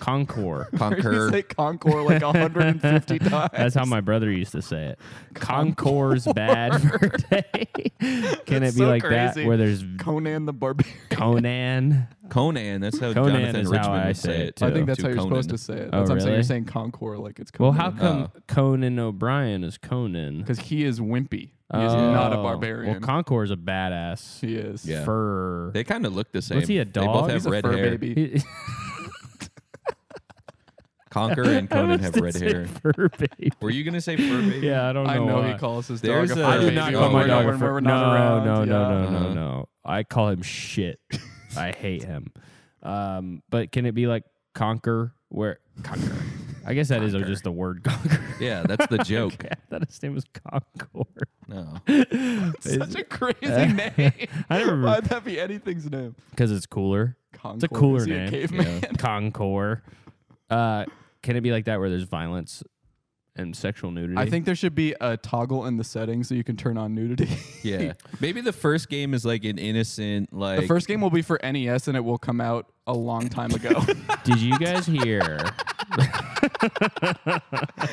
Concor.
You
Conquer?
say Concord like 150 times.
That's how my brother used to say it. Concor's Bad Fur Day. Can
That's
it be
so
like that
crazy.
where there's
Conan the Barbarian.
Conan?
Conan. That's how
Conan
Jonathan
is how
Richmond
I
would
say
say
it,
it.
too.
I think that's
to
how you're
Conan.
supposed to say it.
Oh,
That's what I'm saying.
really?
You're saying Concord like it's
Well,
Conan.
how come Conan O'Brien is Conan?
Because he is wimpy. He is not a
Oh.
barbarian.
Well, Concor's a badass.
he is.
Yeah.
Fur.
They kind of look the same.
Was he a
They both
dog?
have
He's a
red
fur
hair.
baby.
He-
Conquer and Conan have red hair.
Fur baby.
Were you gonna say fur baby?
Yeah, I don't know.
I know
why.
he calls his
There's
dog
a-
a fur
I do
baby
not
Oh,
call my
when
dog
we're
a fur.
not around.
No,
Yeah.
no. I call him shit. I hate him. But can it be like Conquer? Where Conquer? I guess that is just the word Conquer.
Yeah, that's the joke.
Okay, I thought his name was Concord.
No.
Such a crazy name.
I never
Why'd that be anything's name?
because it's cooler.
Concord.
It's a cooler
Is he
name.
A caveman?
Concord. Can it be like that where there's violence and sexual nudity?
I think there should be a toggle in the settings so you can turn on nudity.
Yeah. Maybe the first game is like an innocent, like.
The first game will be for NES and it will come out a long time ago.
Did you guys hear?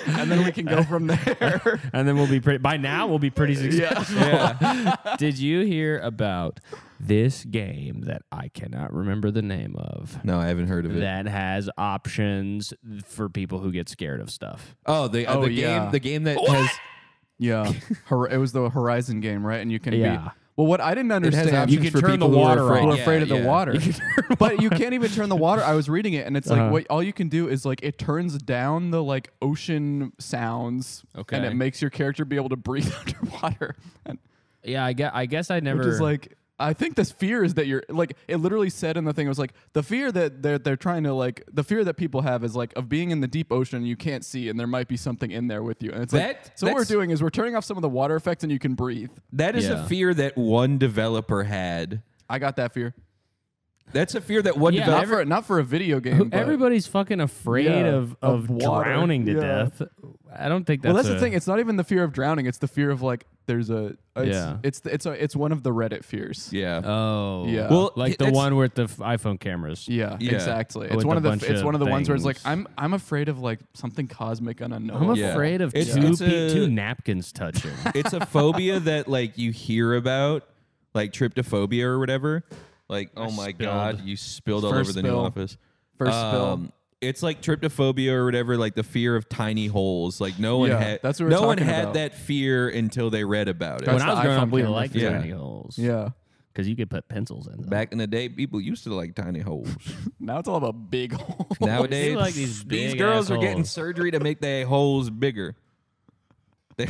And then we can go from there.
And then we'll be pretty. By now, we'll be pretty successful.
Yeah.
Did you hear about this game that I cannot remember the name of?
No, I haven't heard of it.
That has options for people who get scared of stuff.
Oh, the
yeah.
game that has.
Yeah. It was the Horizon game, right? And you can
Yeah.
be. Well, what I didn't understand.
options
You can
for
turn
people
the
who are
water
afraid.
off.
Who are
Yeah,
afraid of the
yeah.
water. But you can't even turn the water. I was reading it and it's like what all you can do is like it turns down the like ocean sounds
Okay.
and it makes your character be able to breathe underwater. And
Yeah, I guess I never.
which is like I think this fear is that you're like it literally said in the thing it was like the fear that they're trying to like the fear that people have is like of being in the deep ocean and you can't see and there might be something in there with you and it's like so what we're doing is we're turning off some of the water effects and you can breathe.
That is
Yeah.
a fear that one developer had.
I got that fear.
That's a fear that one
Yeah,
developer.
Not for a video game. but-
Everybody's fucking afraid
Yeah,
of
of water.
drowning to
Yeah.
death. I don't think that's.
Well, that's the thing. It's not even the fear of drowning. It's the fear of like there's a.
Yeah.
It's one of the Reddit fears.
Yeah.
Oh,
Yeah.
Well,
like the
it's-
one with the iPhone cameras.
Yeah,
Yeah.
exactly.
With
It's one
a
of the.
bunch
It's
of
one of the ones where it's like
things.
I'm afraid of like something cosmic and unknown.
I'm
Yeah.
afraid of
It's-
two
it's a-
two napkins touching.
It's a phobia that like you hear about, like tryptophobia or whatever. Like, oh my
spilled.
god, you spilled all
First
over the new
spill.
office.
First spill.
It's like tryptophobia or whatever, like the fear of tiny holes. Like no one
Yeah,
had
that's what we're
no one
talking
had
about.
that fear until they read about it.
That's
When I was
the
growing up,
iPhone
we
camera
liked
fear.
tiny holes.
Yeah.
because you could put pencils in them.
Back in the day, people used to like tiny holes.
Now it's all about big holes.
Nowadays,
They like these
these
big
girls are
assholes.
getting surgery to make their holes bigger. They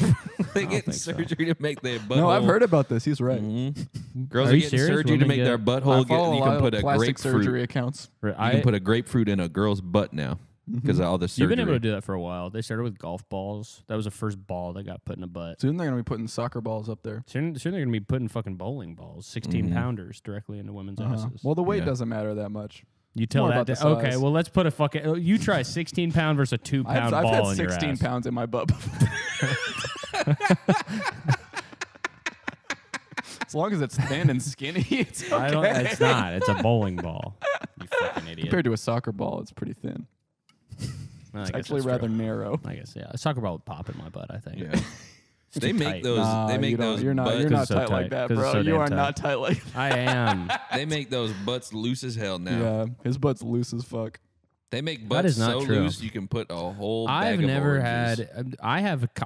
get
think so.
surgery to make their butthole.
No, I've heard about this. He's right.
Girls
Are
are
you
getting
serious?
surgery to
Women
make
get-
their
I
butthole.
follow
You
a lot
can
of
put a
plastic
grapefruit.
surgery accounts.
You can put a grapefruit in a girl's butt now because of all the surgery.
You've been able to do that for a while. They started with golf balls. That was the first ball that got put in a butt.
Soon they're gonna be putting soccer balls up there.
Soon they're going to be putting fucking bowling balls, 16-pounders, directly into women's asses.
Well, the weight
Yeah.
doesn't matter that much.
You tell
more
that.
about the
Okay,
size.
well, let's put a fucking. You try a 16-pound versus a 2-pound
I've
ball
had
in your
16
ass.
pounds in my butt before. As long as it's thin and skinny, it's okay.
I don't. It's not. It's a bowling ball. You fucking idiot.
Compared to a soccer ball, it's pretty thin.
Well, I
It's
guess
actually
that's
rather
true.
narrow.
I guess yeah. A soccer ball would pop in my butt. I think.
Yeah. They
too
make
tight.
those.
Nah,
they make
you don't-
those.
You're not.
butts,
You're
'cause
not
it's so
tight like
tight.
that,
'Cause it's
bro.
so
You
damn
are
tight.
not tight like that.
I am.
They make those butts loose as hell now.
Yeah, his butt's loose as fuck.
They make
That
butts
is not
so
true.
loose you can put a whole.
I've
bag of
never
oranges.
had.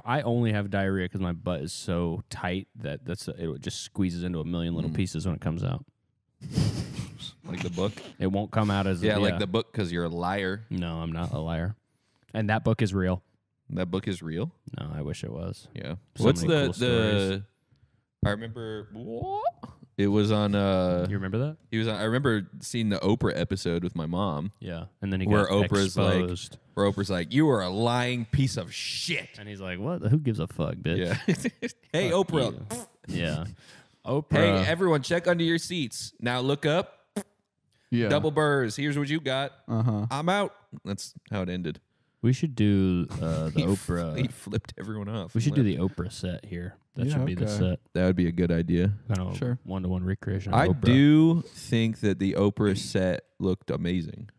I only have diarrhea because my butt is so tight that it just squeezes into a million little pieces when it comes out.
like the book.
It won't come out as
Like the book because you're a liar.
No, I'm not a liar, and that book is real.
That book is real.
No, I wish it was.
Yeah.
So
What's
many
the
cool stories.
I remember. It was on.
You remember that?
He was on. I remember seeing the Oprah episode with my mom,
Yeah, and then he
where
got
Oprah's
exposed.
like, "You are a lying piece of shit."
And he's like, "What? Who gives a fuck, bitch?"
Yeah. Hey,
Fuck
Oprah.
you. Yeah. Oprah.
Hey, everyone, check under your seats. Now look up.
Yeah.
Double burrs. Here's what you got.
Uh huh.
I'm out. That's how it ended.
We should do the
He
Oprah.
flipped everyone off.
We should
and
do
left.
the Oprah set here. That
Yeah,
should be the
okay.
set.
That would be a good idea.
Kind of
Sure.
one-to-one recreation. Of
I
Oprah.
do think that the Oprah set looked amazing.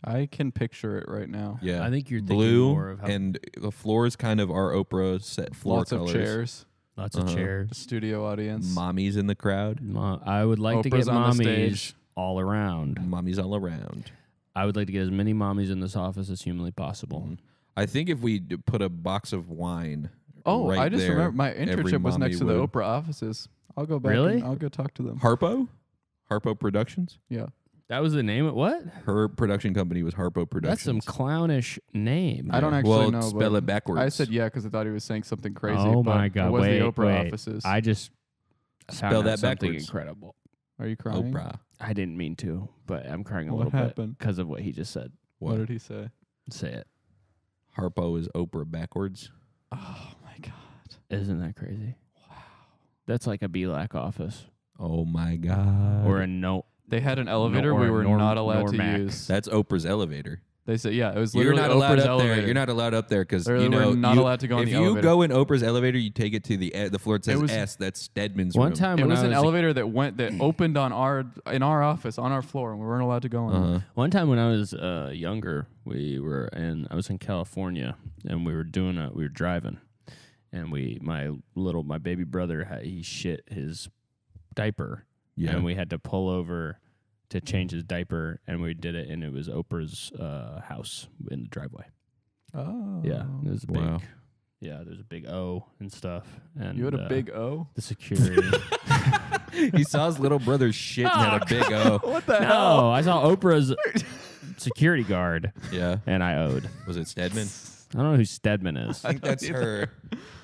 I can picture it right now.
Yeah,
I think you're thinking
blue
more of how
and the floor is kind of our Oprah set floor
Lots
colors.
of chairs,
lots of
Uh-huh.
chairs.
studio audience.
Mommies in the crowd.
I would like to
Oprah's
get
on the
mommies
stage.
all around.
Mommies all around.
I would like to get as many mommies in this office as humanly possible.
Mhm. I think if we put a box of wine.
Oh,
right
I just
there,
remember my
every
internship was
mommy
next to the
would.
Oprah offices. I'll go back.
Really?
and I'll go talk to them.
Harpo Productions.
Yeah.
That was the name of what?
Her production company was Harpo
That's some
Productions.
clownish name.
I don't
Yeah.
actually
well,
know.
spell
but
it backwards.
I said yeah because I thought he was saying something crazy.
Oh
but
my God!
It was
wait,
the Oprah
wait.
offices.
I just
Spell
found out
that
something
backwards.
incredible.
Are you crying?
Oprah.
I didn't mean to, but I'm crying a
What
little bit
happened?
because of what he just said.
What did he say?
Say it.
Harpo is Oprah backwards.
Oh my God.
Isn't that crazy? Wow. That's like a BLAC office
Oh my God.
or a no.
They had an elevator
or
we
a
were not allowed to
Normac.
use.
That's Oprah's elevator.
They said yeah, it was
You're
literally
not allowed
Oprah's
up
elevator.
there. You're not allowed up there because
Or
you
we're
know
not
you-
allowed to go in
if
the
you
elevator.
go in Oprah's elevator, you take it to the the floor that says
was-
S. That's Stedman's
One
room.
time
It
when
was
I
an
was
elevator that opened on in our office on our floor, and we weren't allowed to go in.
One time when I was younger, I was in California, and we were driving, and my baby brother he shit his diaper,
Yeah.
and we had to pull over to change his diaper, and we did it, and it was Oprah's house in the driveway.
Oh,
Yeah, it was a big.
Wow.
Yeah, there's a big O and stuff, and
You had a big O.
the security.
He saw his little brother's shit and had a big O.
What the
No, I saw Oprah's security guard,
Yeah.
and I owed.
Was it Stedman?
I don't know who Stedman is.
I think that's her.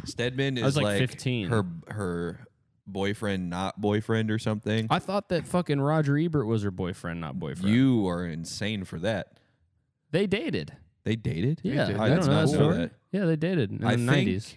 Stedman is
was like 15.
Her boyfriend, not boyfriend or something.
I thought that fucking Roger Ebert was her boyfriend, not boyfriend.
You are insane for that.
They dated.
They dated?
Yeah,
did.
I
I
don't
did
know
not
that
know
story.
that.
Yeah, they dated in
I
the
think
90s.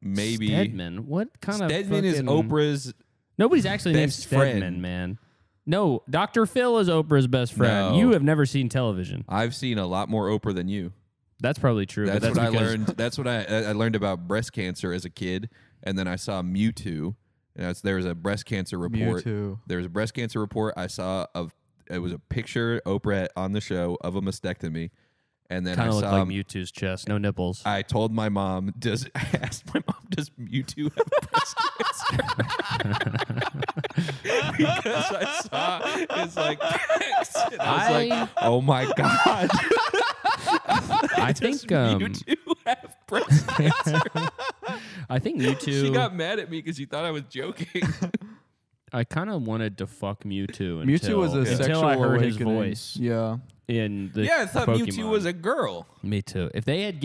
Maybe
Stedman. What kind of
Stedman is
fucking-
Oprah's.
Nobody's actually named
best
Stedman,
friend.
man. No, Dr. Phil is Oprah's best friend.
No.
You have never seen television.
I've seen a lot more Oprah than you.
That's probably true.
That's,
but
what I
because-
learned. That's what I learned about breast cancer as a kid, and then I saw Mewtwo. And there was a breast cancer report.
Mewtwo.
There was a breast cancer report. I saw it was a picture Oprah on the show of a mastectomy, and then
Kind
I
of looked
saw.
like Mewtwo's chest. No nipples.
I told my mom. I asked my mom, "Does Mewtwo have breast cancer?" Because I saw his like pics, and I was like, "Oh my god!"
I
Does
think
Mewtwo have breast cancer?
I think Mewtwo.
She got mad at me because she thought I was joking.
I kind of wanted to fuck Mewtwo.
Mewtwo was a
until
sexual
I heard his
awakening.
voice
Yeah.
in the
Yeah, I thought
Pokemon.
Mewtwo was a girl.
Me too. If they had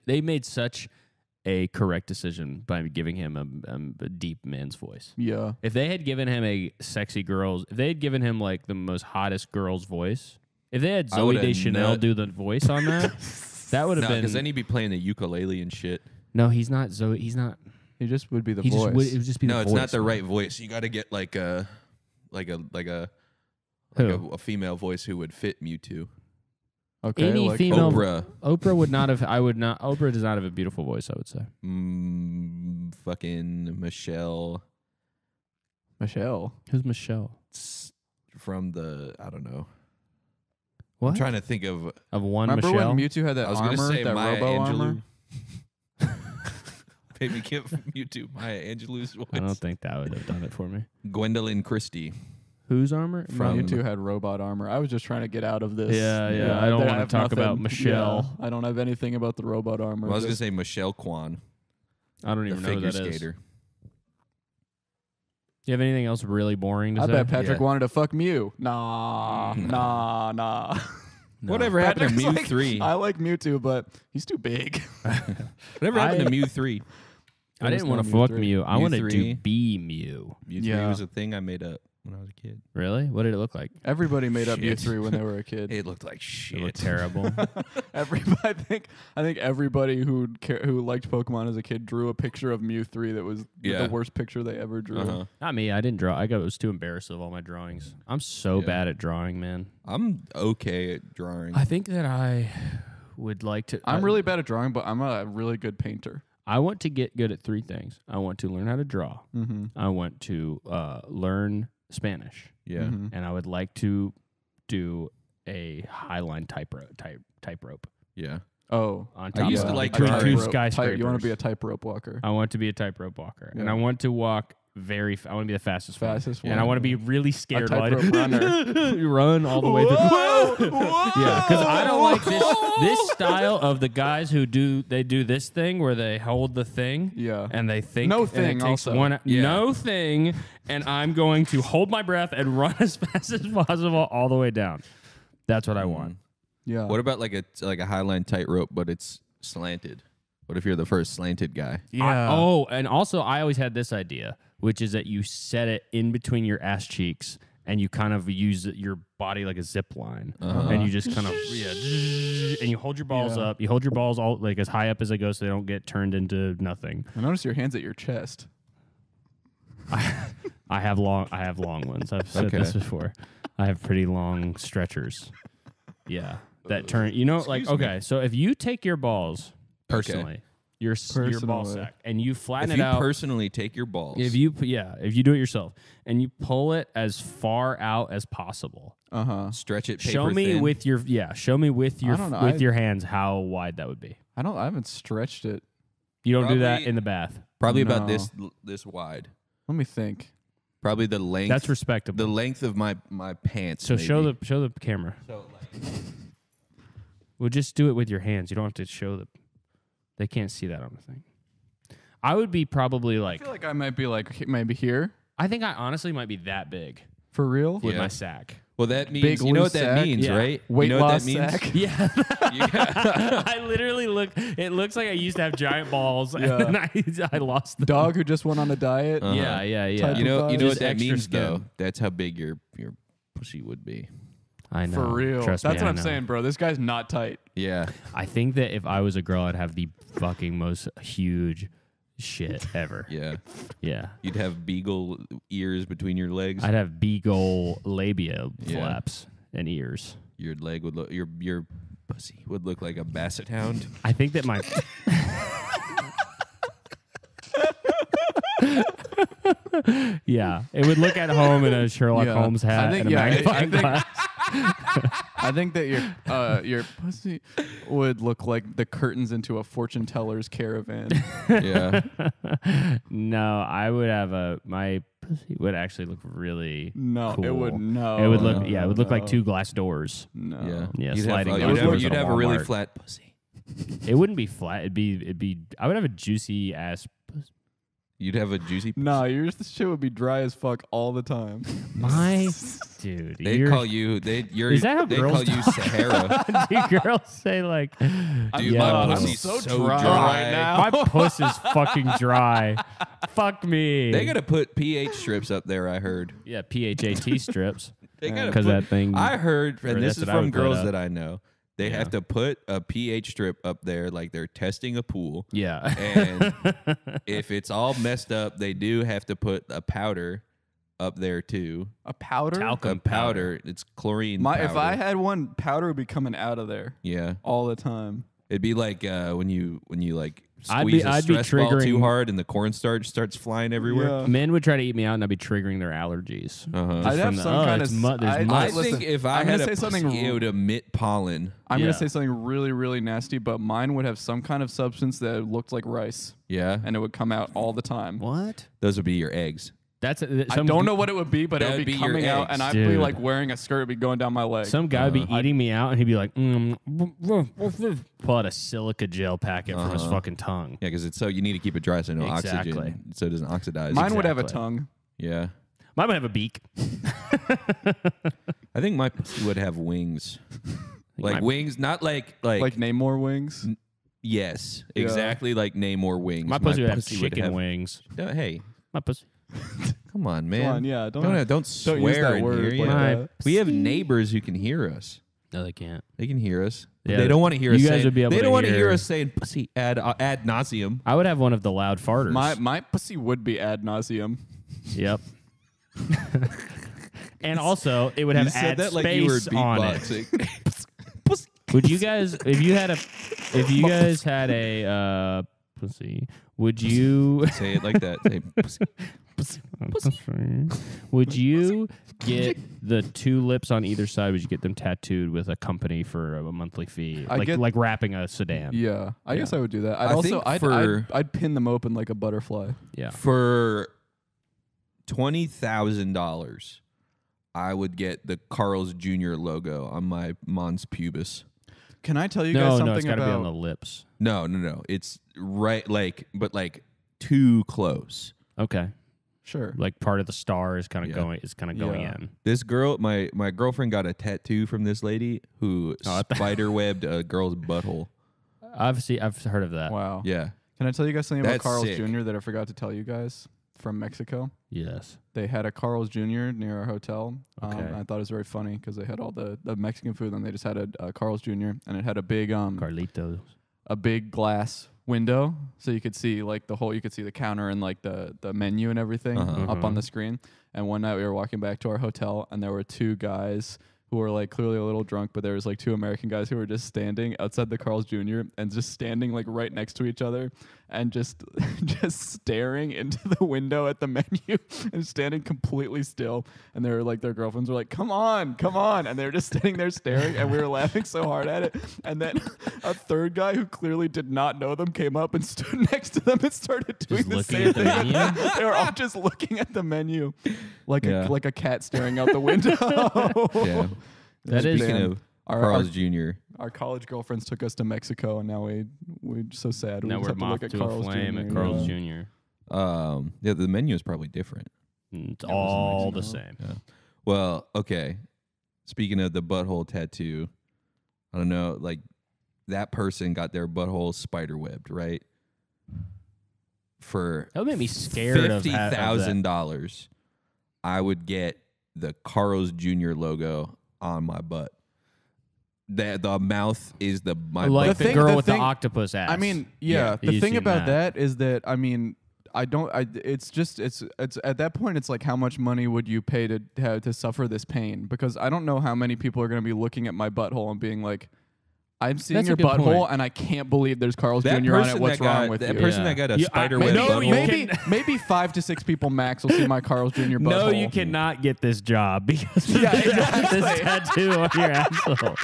they made such a correct decision by giving him a deep man's voice.
Yeah.
If they had given him a sexy girl's, if they had given him like the most hottest girl's voice, if they had
I
Zoe
would've
Deschanel
nut-
do the voice on that, that would have
No,
been.
because then he'd be playing the ukulele and shit.
No, he's not Zoe. He's not.
He just would be the
He
voice.
just would. It would just be
No,
the
it's
voice.
not the right voice. You got to get like a
Who?
a female voice who would fit Mewtwo.
okay.
Any
like
female-
Oprah.
Oprah would not have. I would not. Oprah does not have a beautiful voice. I would say.
Fucking Michelle
Michelle.
Who's Michelle?
from the I don't know.
What?
I'm trying to think of.
Of one
Remember
Michelle.
when Mewtwo had that
I was
armor,
gonna say
that
Maya
robo
Angelou.
armor?
Maybe give Mewtwo Maya Angelou's voice.
I don't think that would have done it for me.
Gwendolyn Christie.
Whose armor?
From-
Mewtwo had robot armor. I was just trying to get out of this.
Yeah, yeah. I don't
I
wanna
have
talk about
nothing-
Michelle.
yeah, I don't have anything about the robot armor.
Well, I was
but-
gonna say Michelle Kwan,
I don't
the
even know who
figure
that is.
skater.
You have anything else really boring to
I
say?
bet Patrick
Yeah.
wanted to fuck Mew. Nah.
No.
Whatever happened to
Patrick's
Mew
like,
3?
I like Mewtwo, but he's too big.
Whatever happened
I-
to Mew 3?
I didn't
There
want
was
to
no
fuck
Mew 3.
Mew. I
Mew
wanted
3.
to be Mew.
Mew 3
Yeah.
was a thing I made up when I was a kid.
Really? What did it look like?
Everybody made up Mew
Shit.
3 when they were a kid.
It looked like
It
shit.
looked terrible.
Everybody, I think everybody who liked Pokemon as a kid drew a picture of Mew 3 that was
Yeah.
the worst picture they ever drew.
Uh-huh.
Not me. I didn't draw. I was too embarrassed of all my drawings. I'm so
Yeah.
bad at drawing, man.
I'm okay at drawing.
I think that I would like to.
I'm really bad at drawing, but I'm a really good painter.
I want to get good at 3 things. I want to learn how to draw.
Mm-hmm.
I want to learn Spanish,
Yeah.
Mm-hmm.
and I would like to do a highline type rope
Yeah.
Oh,
on
I
top
used
of
to like
between
drawing.
two
Tightrope.
skyscrapers.
You want to be a tightrope walker.
I want to be a tightrope walker, and
Yeah.
I want to walk I want to be the fastest one.
Fastest
And I
one.
want to be really scared. while I
tightrope runner.
You run all the way through.
Whoa!
Yeah, because I don't like this style of the guys who do this thing where they hold the thing.
Yeah.
And they think
No
and it
thing
takes
also.
one
Yeah.
no thing, and I'm going to hold my breath and run as fast as possible all the way down. That's what I want.
Yeah.
What about like a highline tightrope, but it's slanted? What if you're the first slanted guy?
Yeah. And also I always had this idea, which is that you set it in between your ass cheeks and you kind of use your body like a zip line. And you just kind of and you hold your balls
Yeah.
up. You hold your balls all like as high up as they go so they don't get turned into nothing.
I notice your hands at your chest.
I have long ones. I've said
Okay.
this before. I have pretty long stretchers. Yeah. That turn, you know, like, okay, so if you take your balls personally, your ball
Personally.
sack, and you flatten
If
it
you
out.
personally take your balls,
If you do it yourself and you pull it as far out as possible,
stretch it,
show
paper
me
thin.
with your
I don't know.
your hands how wide that would be.
I haven't stretched it.
You don't do that
Probably-
in the bath.
probably about
No.
this wide.
Let me think.
Probably the length.
That's respectable.
the length of my pants.
So
maybe.
show the camera.
So like,
Well, just do it with your hands. You don't have to show the. They can't see that on the thing. I would be probably
I
like.
feel like I might be like maybe here
I think I honestly might be that big
for real.
with
Yeah.
my sack.
well, that means
Big
you know
loose
what that
sack?
means,
Yeah.
right?
Weight
you know
loss
what that means?
sack.
Yeah.
Yeah.
I literally look. It looks like I used to have giant balls,
Yeah.
and then I lost them.
Dog who just went on a diet.
Uh-huh.
Yeah.
Type
You know
Just
what that
extra
means
skin.
though. That's how big your pussy would be.
I know.
For real.
Trust
That's
me,
what
I
I'm
know.
saying, bro. This guy's not tight.
Yeah.
I think that if I was a girl, I'd have the fucking most huge shit ever.
Yeah.
Yeah.
You'd have beagle ears between your legs.
I'd have beagle labia
Yeah.
flaps and ears.
Your leg would look. Your pussy would look like a basset hound.
I think that my yeah, it would look at home in a Sherlock
Yeah.
Holmes hat
I think-
and a
yeah, I
magnifying
think-
glass.
I think that your pussy would look like the curtains into a fortune teller's caravan.
Yeah.
No, I would have my pussy would actually look really
No,
cool.
it would no.
It would look
no,
it would look like
no.
2 glass doors.
No.
Yeah.
Yeah,
You'd
sliding
have,
doors.
you'd
at
have a really
Walmart.
flat pussy.
It wouldn't be flat. It'd be I would have a juicy ass pussy.
You'd have a juicy.
No, your shit would be dry as fuck all the time.
My dude,
They'd
you're-
call you. You're.
Is that how
They'd
girls
call you
talk?
Sahara.
Do girls say like,
Dude,
yo,
my
I'm
pussy's
so
so
dry
dry.
right now.
my puss is fucking dry. Fuck me.
They gotta put pH strips up there. I heard.
yeah, PHAT strips.
They gotta
Because
put.
that thing.
I heard,
or
and this
that's
is
what I
from
would put
girls
up.
that I know. They
Yeah.
have to put a pH strip up there, like they're testing a pool.
yeah.
And if it's all messed up, they do have to put a powder up there too.
A powder?
Talcum
A powder. It's chlorine.
If I
powder.
had one, powder would be coming out of there
yeah,
all the time.
it'd be like when you like
I'd
squeeze
be-
a
I'd be
stress ball too
triggering-
hard and the cornstarch starts flying everywhere.
Yeah.
Men would try to eat me out, and I'd be triggering their allergies.
Uh-huh.
I'd have
from the-
some
oh,
kind
it's
of.
mud- there's
I-
mud.
I
listen,
think if I
I'm
had
gonna
a
say something.
pussy, it would emit pollen.
I'm
Yeah.
gonna say something really, really nasty, but mine would have some kind of substance that looked like rice,
Yeah,
and it would come out all the time.
What?
those would be your eggs.
That's
I don't know what it would be, but it
That
would be
would be your
coming out,
eggs.
and I'd be
Dude.
like wearing a skirt, it'd be going down my leg.
Some guy would be eating me out, and he'd be like, pull out a silica gel packet from his fucking tongue.
Yeah, because it's so you need to keep it dry so no
Exactly.
oxygen, so it doesn't oxidize.
Mine would have a
exactly.
tongue.
Yeah,
Mine would have a beak.
I think my pussy would have wings, like
my-
wings, not like
Like Namor wings.
yes,
Yeah.
exactly like Namor wings.
My pussy would have chicken wings.
No, hey,
My pussy.
come on, man.
Come on, yeah, don't
don't
use
swear
that
in
word
here.
like
yeah.
that.
We have neighbors who can hear us.
No, they can't.
They can hear us. But
Yeah,
they don't want to hear
you
us.
guys
saying,
would be able
they
to
don't want to
hear-
hear us saying pussy ad nauseum.
I would have one of the loud farters.
My pussy would be ad nauseum.
Yep. And also, it would have
You said
ad
that
space
like you were
on it.
beatboxing. Pussy.
Would you guys, if you guys had a pussy, would you
Say it like that. Say,
would you get the two lips on either side? Would you get them tattooed with a company for a monthly fee, like wrapping a sedan?
Yeah, I guess I would do that.
I think
I'd pin them open like a butterfly.
Yeah.
for $20,000, I would get the Carl's Jr. logo on my mons pubis.
Can I tell you guys something
no, it's got to be
about?
on the lips.
No. It's right, but too close.
Okay.
Sure.
Like part of the star is kind of going
Yeah.
in.
This girl, my girlfriend got a tattoo from this lady who spider webbed a girl's butthole.
I've heard of that.
Wow.
Yeah.
Can I tell you guys something about
That's
Carl's
sick.
Jr. that I forgot to tell you guys from Mexico?
Yes.
They had a Carl's Jr. near our hotel.
Okay.
I thought it was very funny because they had all the Mexican food, and they just had a Carl's Jr. and it had a big
Carlitos.
a big glass window, so you could see like you could see the counter and like the menu and everything up on the screen. And one night we were walking back to our hotel, and there were two guys who were like clearly a little drunk, but there was like two American guys who were just standing outside the Carl's Jr. and just standing like right next to each other and just staring into the window at the menu and standing completely still. And they were like, their girlfriends were like, come on. And they were just standing there staring, and we were laughing so hard at it. And then a third guy who clearly did not know them came up and stood next to them and started doing the
looking
same
at the
thing.
menu?
They were all just looking at the menu like
Yeah.
a cat staring out the window.
Yeah.
That is
Speaking of
Our-
Carl's Jr.
Our college girlfriends took us to Mexico, and now we're so sad.
now
We just
we're
have to look
mocked
at
to a
Carl's
flame
Jr.
at Carl's
yeah.
Jr.
Yeah, the menu is probably different.
It's all the same.
Yeah. Well, okay. Speaking of the butthole tattoo, I don't know, like that person got their butthole spider webbed, right? For
That would make me scared of that.
$50,000, I would get the Carl's Jr. logo on my butt. The mouth is my
Like
butt.
the
thing-
girl
the
with
thing-
the octopus ass.
I mean,
Yeah,
the
you've
thing
seen
about
that.
that is that it's just at that point it's like, how much money would you pay to suffer this pain? Because I don't know how many people are going to be looking at my butthole and being like, I'm seeing
That's a
your
good
butthole
point.
and I can't believe there's Carl's
that
Jr. on it.
person
What's
that
wrong
got
with
that
you?
person
Yeah.
that got a
You-
spider
no,
web
you
butthole.
Maybe 5 to 6 people max will see my Carl's Jr. butthole.
no, you cannot get this job because of
Yeah,
this
exactly.
tattoo on your asshole.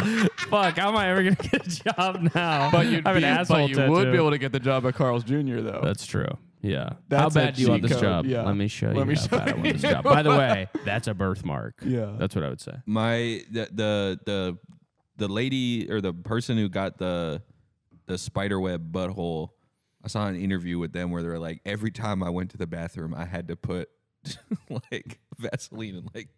Fuck, how am I ever gonna get a job now?
But you'd
I have an
be,
asshole
but you
tattoo.
would be able to get the job at Carl's Jr. though.
That's true. Yeah.
That's
How
a
bad do you want
cheat
this
code,
job?
yeah.
Let me show
Let
you
me
how
show
bad I want this
you.
job. By the way, that's a birthmark.
Yeah.
That's what I would say.
The lady or the person who got the spider web butthole, I saw an interview with them where they were like, every time I went to the bathroom, I had to put like Vaseline and like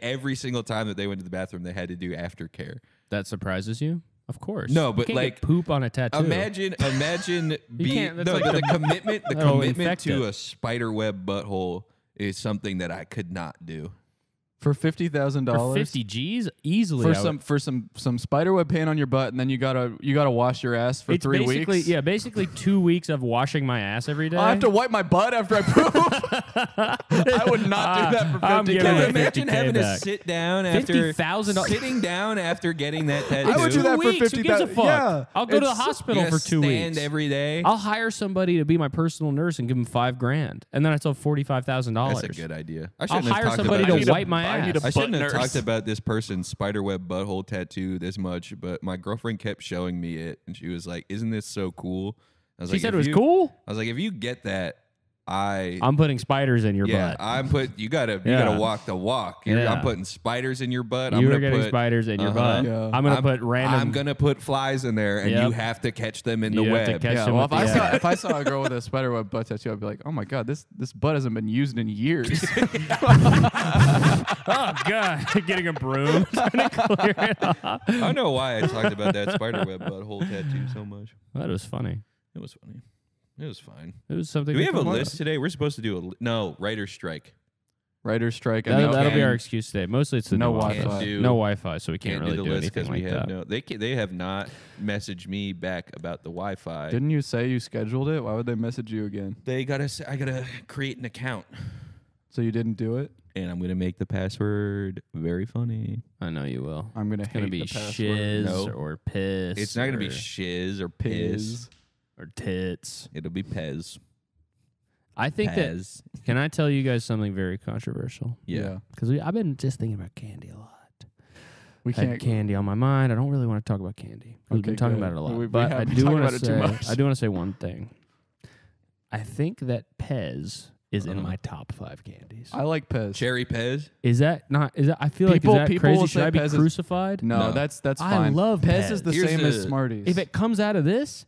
every single time that they went to the bathroom, they had to do aftercare.
That surprises you? Of course.
No,
You
but
can't
like
get poop on a tattoo.
Imagine being
can't- that's
no,
like
the commitment. The
that'll
commitment
infect
to
it.
a spider web butthole is something that I could not do.
For $50,000
for 50 G's easily.
for some spiderweb paint on your butt, and then you gotta wash your ass for
it's
3
basically
weeks.
yeah, basically 2 weeks of washing my ass every day.
I have to wipe my butt after I poop. I would not do that for
I'm
50.
giving
Can you
it
imagine
50K
having to
back.
sit down after
$50,000
sitting down after getting that tattoo?
I would do that for
2 weeks. Who gives a
50,000.
fuck?
Yeah,
I'll go to the
it's-
hospital
You
for
gotta
2
stand
weeks.
every day.
I'll hire somebody to be my personal nurse and give him $5,000, and then I still have $45,000.
That's a good idea. I
I'll
shouldn't have
hire
talked
somebody
about
to
this.
wipe my
I need
ass.
a
I shouldn't
butt
have
nurse.
talked about this person's spiderweb butthole tattoo this much, but my girlfriend kept showing me it, and she was like, "Isn't this so cool?" I was
She
like,
said
"If
it was
you-"
cool.
I was like, "If you get that,
I'm putting spiders in your
yeah,
butt.
you gotta
Yeah.
walk the walk.
Yeah.
I'm putting spiders in your butt. I'm
You were
gonna
getting
put
spiders in your
Uh-huh.
butt.
Yeah.
I'm gonna put random.
I'm gonna put flies in there, and
Yep.
you have to catch them in the
You have to
web.
catch
Yeah,
them
well,
with the-
if I saw a girl with a spiderweb butt tattoo, I'd be like, oh my god, this butt hasn't been used in years.
Oh god, getting a broom trying to clear it off.
I don't know why I talked about that spiderweb butthole tattoo so much.
That was funny.
It was funny. It was fine.
It was something.
Do we
to
have a
come up
list
with.
today? We're supposed to do no writer's strike.
Writer's strike. And
That'll be
can-
our excuse today. Mostly it's the
No
new
Wi-Fi.
office.
Can't do-
No Wi-Fi, so we can't really
do
do
the list
anything
we
like
have
that.
no. They have not messaged me back about the Wi-Fi.
Didn't you say you scheduled it? Why would they message you again?
I gotta create an account.
So you didn't do it?
And I'm going to make the password very funny.
I know you will.
I'm gonna
It's gonna
hate
be
the password.
shiz
No.
or piss.
It's not going to be
or-
shiz or piss.
or tits.
It'll be Pez.
I think
Pez.
that. Can I tell you guys something very controversial?
Yeah.
Because I've been just thinking about candy a lot.
We
Had
can't.
candy on my mind. I don't really want to talk about candy. We've been
Okay,
talking
good.
about it a lot.
We
but I
have been
do
talking
want
about
to
it too
say.
much.
I do want to say one thing. I think that Pez is in
Uh-huh.
my top 5 candies.
I like Pez.
Cherry Pez.
Is that not? Is that? I feel
People-
like is that
people
crazy?
will
Should
say
I be
Pez is-
crucified?
No,
No.
that's
I
fine.
love
Pez is
Pez.
the
Here's
same as
the-
Smarties.
If it comes out of this,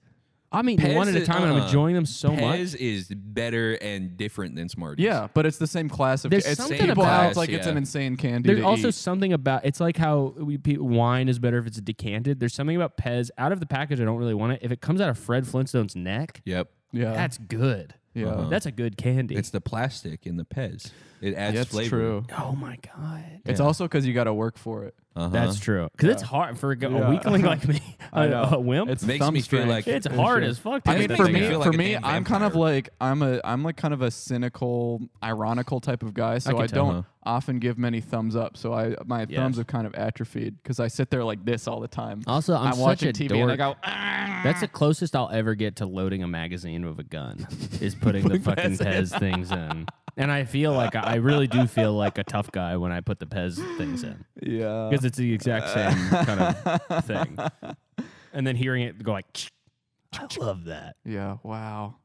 I'm eating
Pez
one at a
is-
time and I'm enjoying them so much.
Pez is better and different than Smarties.
yeah, but it's the same class of.
There's
It's
something
people
about-
act like it's an
yeah.
insane candy.
There's
to
also
eat.
something about it's like how wine is better if it's decanted. There's something about Pez out of the package. I don't really want it. If it comes out of Fred Flintstone's neck,
Yep.
Yeah,
that's good.
yeah.
Uh-huh.
That's a good candy.
It's the plastic in the Pez. It adds
That's
flavor.
true.
oh my god.
It's
Yeah.
also because you got to work for it.
Uh-huh.
That's true. Because it's
Yeah.
hard for a
Yeah.
weakling like me.
I know.
A wimp.
It's
Makes
thumb
me feel
strength.
like-
It's
for
hard
sure.
as fuck. To
I
get
mean,
that
for
thing
me,
out.
feel like
for
a
me,
damn
I'm kind of
vampire.
like I'm like kind of a cynical, ironical type of guy. So
can
I
tell.
don't often give many thumbs up. So my
Yes.
thumbs have kind of atrophied because I sit there like this all the time.
Also, I'm such
watching
a
TV and I
dork.
go. "Ah."
That's the closest I'll ever get to loading a magazine with a gun is putting the fucking Pez things in. And I feel like I really do feel like a tough guy when I put the Pez things in
Yeah.
because it's the exact same kind of thing. And then hearing it go like, I love that.
Yeah. Wow.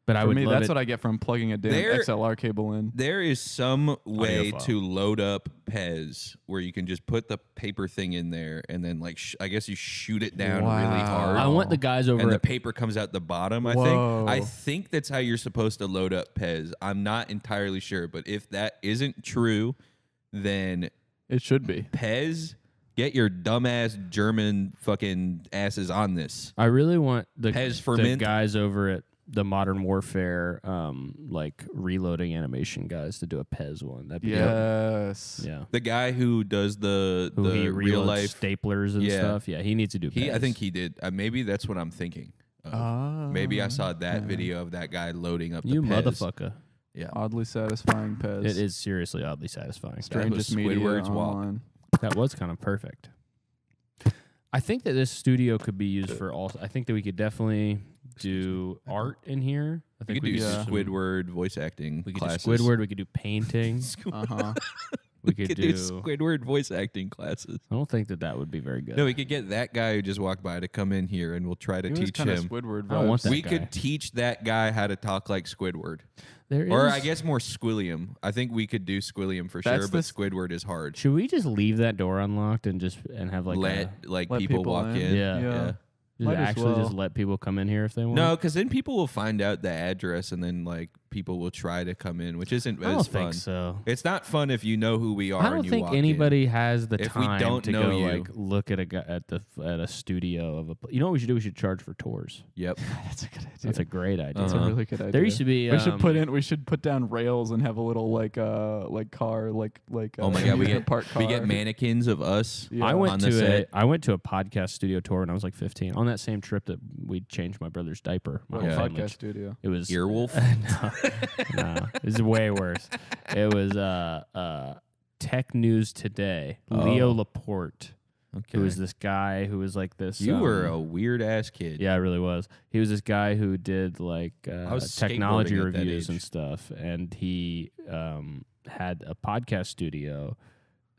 But I
For
would
me,
love
that's
it.
what I get from plugging a damn
There-
XLR cable in.
There is some way
Audiophile.
to load up Pez where you can just put the paper thing in there and then like I guess you shoot it down really hard.
I want the guys over
and the
at
paper comes out the bottom.
Whoa.
I think that's how you're supposed to load up Pez. I'm not entirely sure, but if that isn't true, then
It should be.
Pez, get your dumbass German fucking asses on this.
I really want the
Pez Ferment.
guys over at the Modern Warfare, like reloading animation guys to do a Pez one. That'd be
Yes.
yeah.
The guy who does the
Who he
real
reloads
life,
staplers and
Yeah.
stuff. Yeah, he needs to do. Pez.
I think he did. Maybe that's what I'm thinking. of.
Oh,
Maybe I saw that video of that guy loading up
you
the Pez.
motherfucker.
Yeah.
Oddly satisfying Pez.
It is seriously oddly satisfying.
Strangest media
Squidward's walk.
online.
That was kind of perfect. I think that this studio could be used for all. I think that we could definitely do art in here. I
We
think
could do
could
Yeah.
Squidward voice acting
We could
classes.
do Squidward. We could do painting.
Uh huh.
We could do.
Squidward voice acting classes.
I don't think that would be very good.
No, we could get that guy who just walked by to come in here, and we'll try to
He was
teach
kind of
him.
Squidward
I don't want
vibes.
that
We
guy.
could teach that guy how to talk like Squidward,
There
or
is-
I guess more Squilliam. I think we could do Squilliam for
That's
sure, but
the
Squidward is hard.
Should we just leave that door unlocked and have like
let
let
people
people
walk
in.
in.
Yeah.
yeah.
Might as
actually just
well.
let people come in here if they want?
No, because then people will find out the address, and then like people will try to come in, which isn't
I don't
as fun.
think so.
It's not fun if you know who we are.
I
and
don't
you
think
walk in.
anybody has the
If we
time
don't
to
know
go
you.
like look at a studio of a. You know what we should do? We should charge for tours.
Yep.
That's a good idea.
That's a great idea.
That's
Uh-huh.
a really good idea.
There used to be.
We should put down rails and have a little car like.
Oh my god, we
amusement
get
park car.
we get mannequins of us.
Yeah.
I
on
went
the
to
set.
I went to a podcast studio tour when I was like 15. On that same trip that we changed my brother's diaper. My
What
whole family.
podcast studio.
It was
Earwolf.
no, it's way worse. It was Tech News Today. Leo Laporte,
Okay.
who was this guy who was like this.
You were a weird ass kid.
yeah, I really was. He was this guy who did like
was
technology
skateboarding at that
reviews and
age.
stuff, and he had a podcast studio.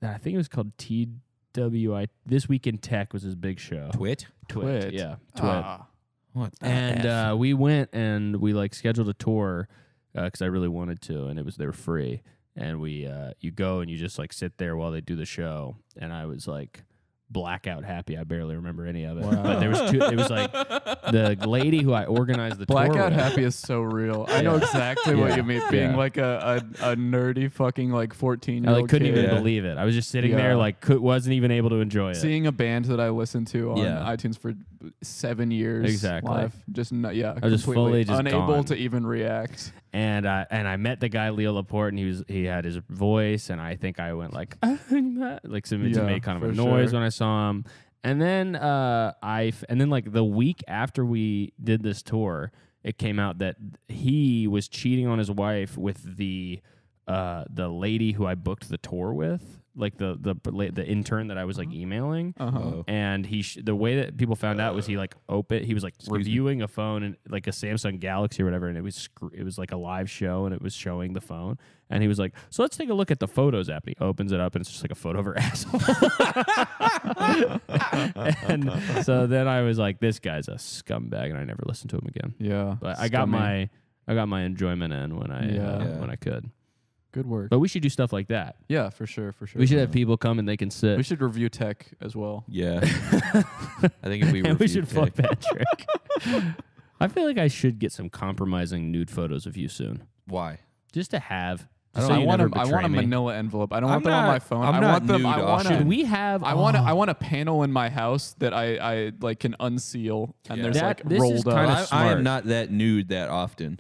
That I think it was called TWI. This Week in Tech was his big show.
Twit.
Twit.
Yeah, Twit.
Ah.
What? the
And
F?
we went and we like scheduled a tour because I really wanted to, and they were free. And we you go and you just like sit there while they do the show, and I was like blackout happy. I barely remember any of it,
Wow.
but there was two. It was like the lady who I organized the tour
Blackout
with.
happy is so real. I know
Yeah.
exactly what
Yeah.
you mean. Being
Yeah.
like a nerdy fucking like 14-year-old
I like couldn't
kid.
even
Yeah.
believe it. I was just sitting
Yeah.
there like wasn't even able to enjoy it.
Seeing a band that I listened to on
Yeah.
iTunes for 7 years
Exactly.
live, just I
I was just
completely
fully just
unable
gone.
to even react.
And I met the guy Leo Laporte, and he had his voice, and I think I went like like some
Yeah,
made kind of a
for
noise
sure.
when I saw him. And then and then like the week after we did this tour, it came out that he was cheating on his wife with the the lady who I booked the tour with, like the intern that I was like emailing, and the way that people found out was he was like reviewing a phone and like a Samsung Galaxy or whatever, and it was like a live show and it was showing the phone, and he was like, so let's take a look at the Photos app. And he opens it up and it's just like a photo of her asshole. And so then I was like, this guy's a scumbag, and I never listened to him again.
Yeah,
But I got my enjoyment in when I could.
Good work.
But we should do stuff like that.
Yeah, for sure.
We should have people come and they can sit.
We should review tech as well.
Yeah. I think if we
and we
reviewed
should fuck Patrick. I feel like I should get some compromising nude photos of you soon,
Why?
just to have.
I want a manila envelope. I don't want them on my phone.
I'm
I
not
want them.
nude,
I want
Austin.
Should we have?
I want a panel in my house that I like can unseal and
Yeah.
there's like
This is
rolled
kinda
up.
I
smart.
am not that nude that often.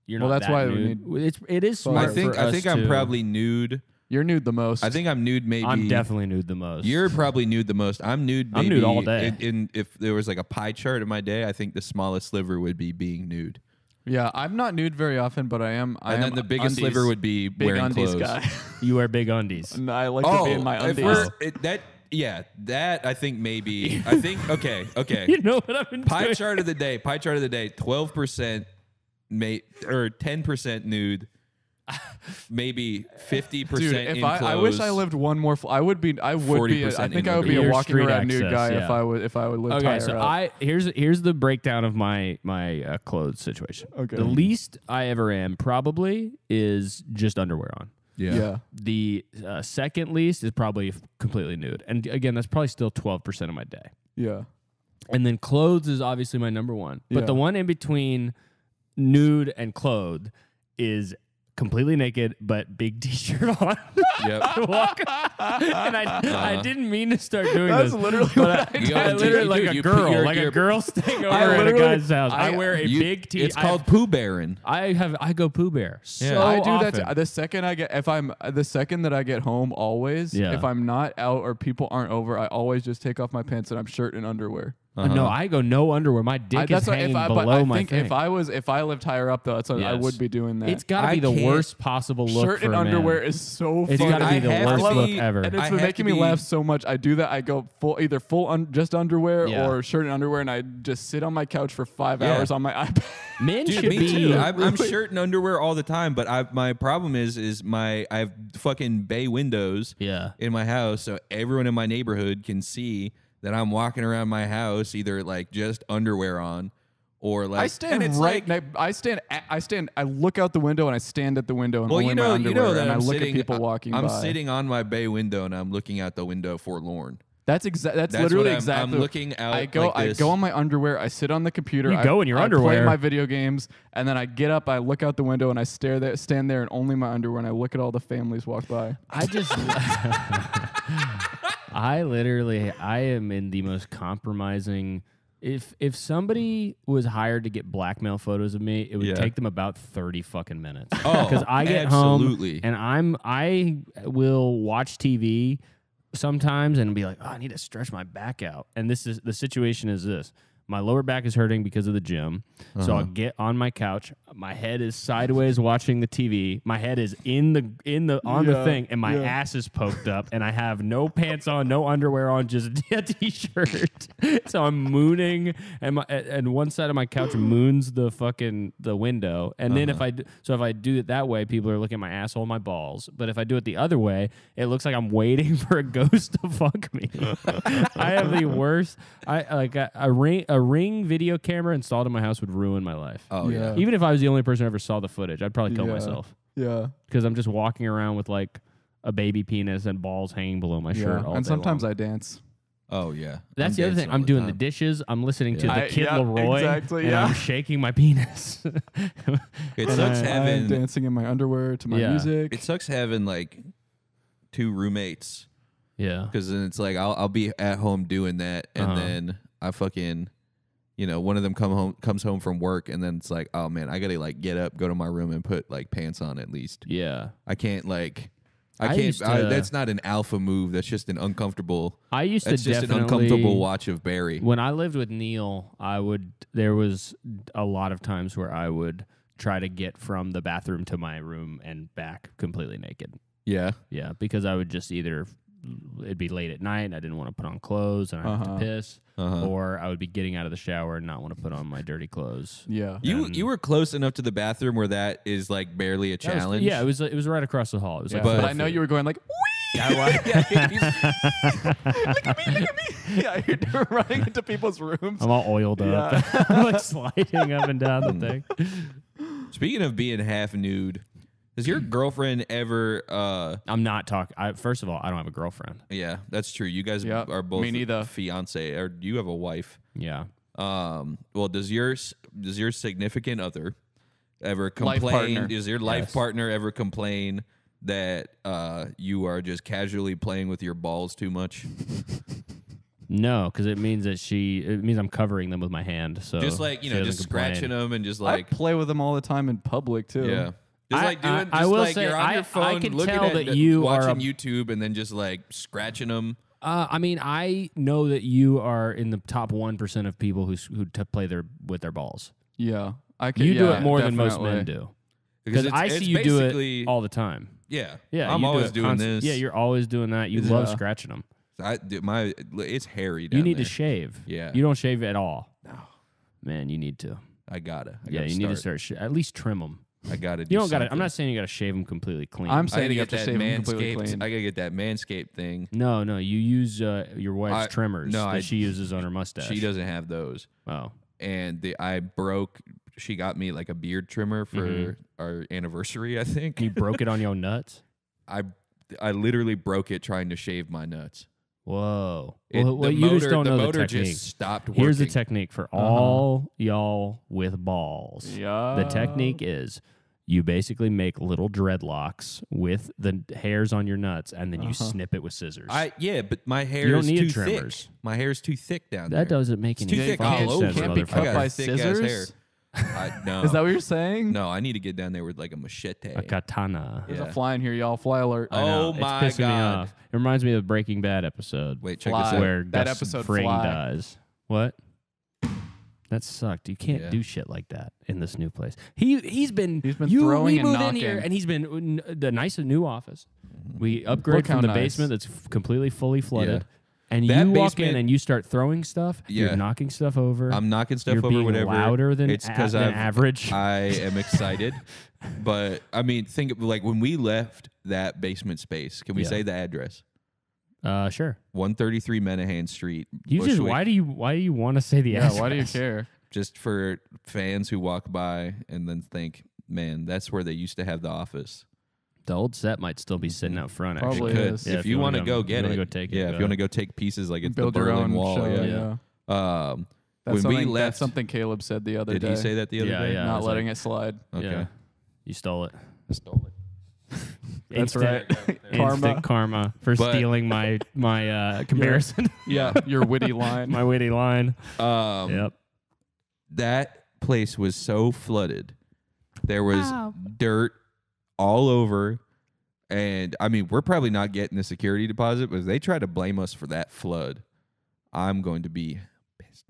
You're
Well,
not
that's
that
why we
nude. It is smart.
I think
for us
I'm
to-
probably nude.
You're nude the most.
I think I'm nude maybe.
I'm definitely nude the most.
You're probably nude the most. I'm nude.
I'm
Maybe
nude all day.
If there was like a pie chart of my day, I think the smallest sliver would be being nude,
Yeah, I'm not nude very often, but I am.
and then the biggest
undies,
sliver would be
big
wearing
undies
clothes.
guy.
You wear big undies.
And I like to be in my
if
undies.
that I think maybe. I think okay.
You know what I've been
Pie
doing?
chart of the day. 12% mate or 10% nude. Maybe 50%
Dude,
in
if I wish I lived one more. I would be. I
40%
think
in
I would be a
Your
walking
street
around nude
access,
guy
yeah.
if I would live
Okay,
higher
so
up.
here's the breakdown of my clothes situation.
Okay.
The least I ever am probably is just underwear on.
Yeah.
The second least is probably completely nude, and again, that's probably still 12% of my day.
Yeah.
And then clothes is obviously my number one, but
Yeah.
the one in between nude and clothed is completely naked but big t-shirt on.
Yep.
And I didn't mean to start doing
That's
this.
literally
but
what I
I
did.
literally like
Dude,
a
you
girl,
put your-
like a
your-
girl staying over
I
at a
literally-
guy's house. I wear a big tee.
It's called Pooh Baron.
I go Pooh Bear. So
I do
often.
that the second I get the second that I get home always
Yeah.
if I'm not out or people aren't over I always just take off my pants and I'm shirt and underwear.
No, I go no underwear. My dick is
That's what,
hanging
but
below
I
my
think
thing.
if I lived higher up though that's what I
Yes.
would be doing that.
It's got to
I
be the
can't-
worst possible look
shirt
for
and
a man.
underwear is so
It's
fun.
got to be
I
the
have
worst
to
look
be-
ever.
And
I
it's been
have
making
to
me
be-
laugh so much. I do that. I go either just underwear
Yeah.
or shirt and underwear, and I just sit on my couch for 5
Yeah.
hours on my iPad.
Men
Dude,
should
me
be.
too. I'm shirt and underwear all the time, but my problem is I have fucking bay windows
Yeah.
in my house, so everyone in my neighborhood can see that I'm walking around my house either like just underwear on or like
I
and
stand
it's
right.
like,
I look out the window and I stand at the window and
well,
only
you
my
know
underwear,
that
and I
I'm
look
sitting,
at people walking
I'm
by.
sitting on my bay window and I'm looking out the window forlorn.
That's
That's
literally
what
exactly.
I'm looking out.
I go.
like
I
this.
go on my underwear. I sit on the computer.
You go in your
I
underwear.
play my video games, and then I get up. I look out the window and I stand there, and only my underwear. And I look at all the families walk by.
I just. I am in the most compromising. If somebody was hired to get blackmail photos of me, it would
Yeah.
take them about 30 fucking minutes.
Oh,
Because I get
absolutely.
home and I will watch TV sometimes and be like, oh, I need to stretch my back out. And the situation is this. My lower back is hurting because of the gym. So I'll get on my couch. My head is sideways watching the TV. My head is on the thing, and my ass is poked up, and I have no pants on, no underwear on, just a t-shirt. So I'm mooning, and one side of my couch moons the window. And then if I do it that way, people are looking at my asshole and my balls. But if I do it the other way, it looks like I'm waiting for a ghost to fuck me. I have the worst. A ring video camera installed in my house would ruin my life.
Oh yeah.
Even if I was the only person who ever saw the footage, I'd probably kill myself
Yeah.
because I'm just walking around with like a baby penis and balls hanging below my shirt all
And
day
sometimes
long.
I dance.
Oh yeah.
That's the other thing. I'm doing the dishes. I'm listening to the Kid Leroy.
Exactly,
and
yeah.
I'm shaking my penis.
It sucks
I'm
having
dancing in my underwear to my
Yeah.
music.
it sucks having like 2 roommates
Yeah.
because then it's like I'll be at home doing that and then I fucking one of them comes home from work and then it's like, oh man, I gotta like get up, go to my room and put like pants on at least.
Yeah.
I can't like
I used to-
that's not an alpha move. That's just an uncomfortable.
I used
That's
to
just an
definitely
uncomfortable watch of Barry.
When I lived with Neil, there was a lot of times where I would try to get from the bathroom to my room and back completely naked.
Yeah.
Yeah, because I would just either it'd be late at night and I didn't want to put on clothes and I have to piss, or I would be getting out of the shower and not want to put on my dirty clothes.
Yeah.
You were close enough to the bathroom where that is like barely a challenge.
Yeah, it was right across the hall. It was like
But
4
I know
feet.
you were going like,
Yeah,
look at me. Yeah, you're running into people's rooms.
I'm all oiled up. I'm like sliding up and down the thing.
Speaking of being half nude, has your girlfriend ever?
I'm not talking. First of all, I don't have a girlfriend.
Yeah, that's true. You guys
Yep,
are both
me neither.
fiance, or you have a wife.
Yeah.
Well, does your significant other ever
Life
complain?
partner.
Does your life partner ever complain that you are just casually playing with your balls too much?
No, because it means that it means I'm covering them with my hand. So
Just like
she
just
doesn't complain.
scratching them and just
I
like
play with them all the time in public too.
yeah. Just like doing,
I
just
will
like
say,
you're on
I
your phone
can
looking
tell
at
that you are
watching
a-
YouTube and then just like scratching them.
I mean, I know that you are in the top 1% of people who play with their balls.
Yeah. I can.
You do
yeah,
it more than most
definitely.
men do. Because I see you do it all the time.
Yeah,
Yeah,
I'm
you do
always
it
doing this.
Yeah, you're always doing that. You love scratching them.
It's hairy. Down
You need
there.
to shave.
Yeah.
You don't shave at all.
No,
Man, you need to.
I gotta.
Yeah, you need to start. At least trim them.
I gotta.
You don't got to. I'm not saying you got to shave them completely clean.
I'm
I
saying
gotta
you have
get
to
that
shave them completely
manscaped.
clean.
I gotta get that manscaped thing.
No. You use your wife's trimmers that she uses on her mustache.
She doesn't have those.
Oh.
And I broke. She got me like a beard trimmer for our anniversary. I think
You broke it on your nuts?
I literally broke it trying to shave my nuts.
Whoa.
It-
well,
the
you
motor,
just don't
the
know the
motor
technique.
just stopped working.
Here's the technique for all y'all with balls.
Yeah.
The technique is you basically make little dreadlocks with the hairs on your nuts, and then you snip it with scissors.
But my hair
You don't
is
need
too
trimmers.
thick. My hair is too thick down there.
that doesn't make
It's
any
too thick
fucking
all
sense,
over.
Can't be cut
I got
by
thick-ass
scissors?
hair. No.
Is that what you're saying?
No, I need to get down there with like a machete.
A katana.
There's
Yeah.
a fly in here, y'all. Fly alert.
I know,
Oh my
it's pissing me
God.
off. It reminds me of the Breaking Bad episode.
Wait, check
Fly.
this out.
where
That
Gus
episode,
Fring
Fly.
dies. What? That sucked. You can't
Yeah.
do shit like that in this new place. He's been
throwing
we
and
moved in
knocking.
here and he's been the nice new office. We upgrade
Look how
from the
nice.
basement that's completely fully flooded. And
That
you walk in
basement-
and you start throwing stuff.
Yeah.
You're knocking stuff over.
I'm knocking stuff
You're
over,
being
whatever.
louder than
it's because
than average.
I am excited, but I mean, think of like when we left that basement space. Can we
Yeah.
say the address?
Sure.
133 Menahan Street.
You just
Bushwick.
why do you want to say the
Yeah,
address?
why do you care?
Just for fans who walk by and then think, man, that's where they used to have the office.
The old set might still be sitting out front.
Probably
actually.
is.
Yeah,
if you want to
wanna
go get
if you
it,
wanna go take it.
yeah. If
go.
you want to go take pieces like it's
Build
the
your
Berlin
own
Wall,
show.
yeah.
Yeah. That's
When we
something,
left,
that's something Caleb said the other
did
day.
he say that the other
Yeah,
day?
yeah. I
Not
was
letting
like-
it slide.
Okay.
Yeah. You stole it.
Stole it.
That's
Instant-
right.
Instant karma for
But-
stealing my comparison,
Yeah, your witty line.
my witty line.
Yep. That place was so flooded. There was dirt all over. And I mean, we're probably not getting the security deposit, but if they try to blame us for that flood, I'm going to be pissed.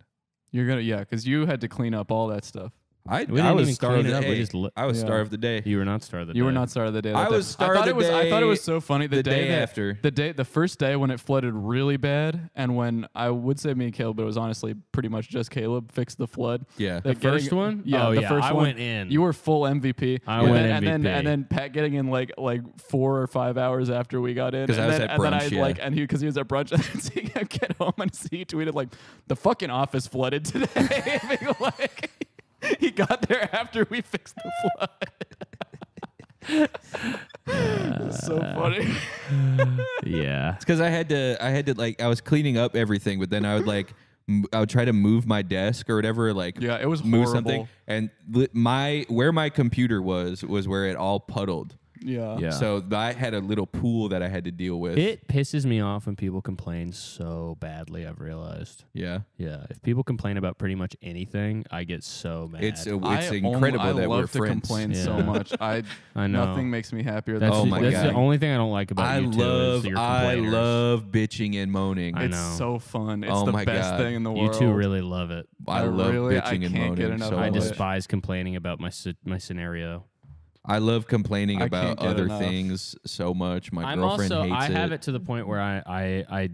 You're gonna because you had to clean up all that stuff.
I
didn't
was
even
star
clean
of
it
the
up, we
day.
just
I was
Yeah.
star of the day.
You were not star of the day.
You were not star of the day.
I
that
was
day.
star of the
I thought it was
day
so funny
the day
that-
after.
the first day when it flooded really bad, and when I would say me and Caleb, but it was honestly pretty much just Caleb fixed the flood.
Yeah.
The first one?
Yeah,
Oh,
the
yeah,
first
I
one.
went in.
You were full MVP.
I
and
went
then,
MVP.
And then Pat getting in like 4 or 5 hours after we got in.
'Cause I
and
was
then,
at
and then
brunch,
I
yeah.
like and he because he was at brunch and seeing him get home and he tweeted like the fucking office flooded today. Being like, he got there after we fixed the flood. It's so funny.
Yeah.
It's because I had to like I was cleaning up everything, but then I would like I would try to move my desk or whatever, like
Yeah, it was
move
horrible.
something, and where my computer was where it all puddled.
Yeah.
Yeah.
So I had a little pool that I had to deal with.
It pisses me off when people complain so badly, I've realized.
Yeah.
Yeah. If people complain about pretty much anything, I get so mad.
It's incredible
I
that we're
love to
friends.
complain so
Yeah.
much. I
know.
Nothing makes me happier than
That's,
Oh my
that's the
God.
only thing I don't like about
I
you two is your complainers.
love bitching and moaning.
I
It's
know.
so fun. It's
Oh
the
my
best
God.
thing in the
You
world.
two really love it.
I love
really- I
bitching and
can't get
moaning
enough
so
of
I
it.
much.
despise complaining about my scenario.
I love complaining
I
about
can't get
other
enough.
things so much. My
I'm
girlfriend
also
hates
I have
it.
it to the point where I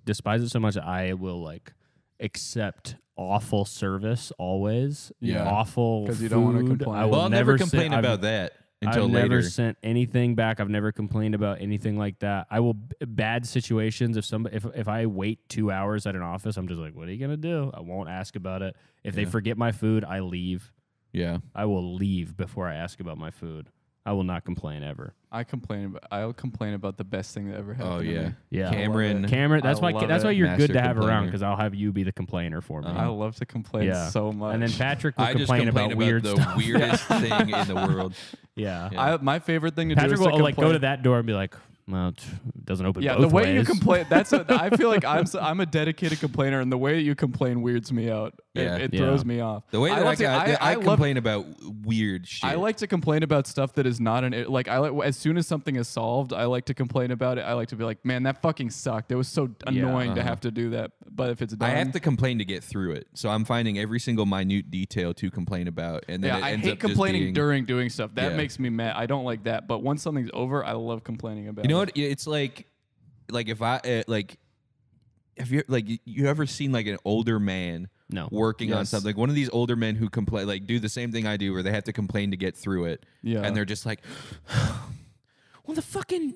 despise it so much that I will like accept awful service always.
Yeah.
Awful
'Cause you don't wanna
food.
complain.
I will
Well, I'll never
sit-
complain
I've-
about that until
I've
later.
never sent anything back. I've never complained about anything like that. I will bad situations if I wait 2 hours at an office, I'm just like, what are you gonna do? I won't ask about it. If they forget my food, I leave.
Yeah.
I will leave before I ask about my food. I will not complain ever.
I'll complain about the best thing that ever happened.
Oh
to
yeah.
me.
Yeah.
Cameron.
Cameron, that's
I
why
love
that's why
it.
you're good
Master
to have around
complainer.
because I'll have you be the complainer for me.
I love to complain
Yeah.
so much.
And then Patrick will
I just
complain about weird
the
stuff.
weirdest thing in the world.
Yeah.
my favorite thing to do
Patrick
is to
will like go
complain-
to that door and be like, well, it doesn't open
Yeah,
both
the way you
ways.
complain. I feel like I'm a dedicated complainer, and the way that you complain weirds me out.
Yeah.
It
Yeah.
throws me off.
The way that I
love-
complain about weird shit.
I like to complain about stuff that is not as soon as something is solved, I like to complain about it. I like to be like, man, that fucking sucked. It was so annoying to have to do that. But if it's done,
I have to complain to get through it. So I'm finding every single minute detail to complain about, and then
Yeah,
it
I
ends
hate
up just
complaining
being,
during doing stuff. That
Yeah.
makes me mad. I don't like that. But once something's over, I love complaining about
You know
it.
what? It's like if I have you ever seen like an older man
No.
working on
Yes.
something? Like one of these older men who complain, like do the same thing I do, where they have to complain to get through it.
Yeah.
and they're just like, well, the fucking.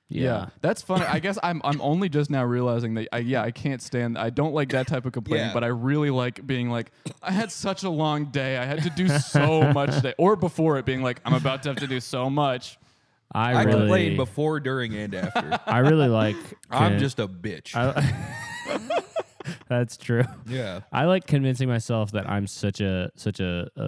Yeah, that's funny. I guess I'm only just now realizing that I can't stand. I don't like that type of complaining,
Yeah.
but I really like being like, I had such a long day. I had to do so much today. Or before it being like, I'm about to have to do so much.
I
really
complain before, during, and after.
I really like
I'm just a bitch.
That's true.
yeah.
I like convincing myself that I'm such a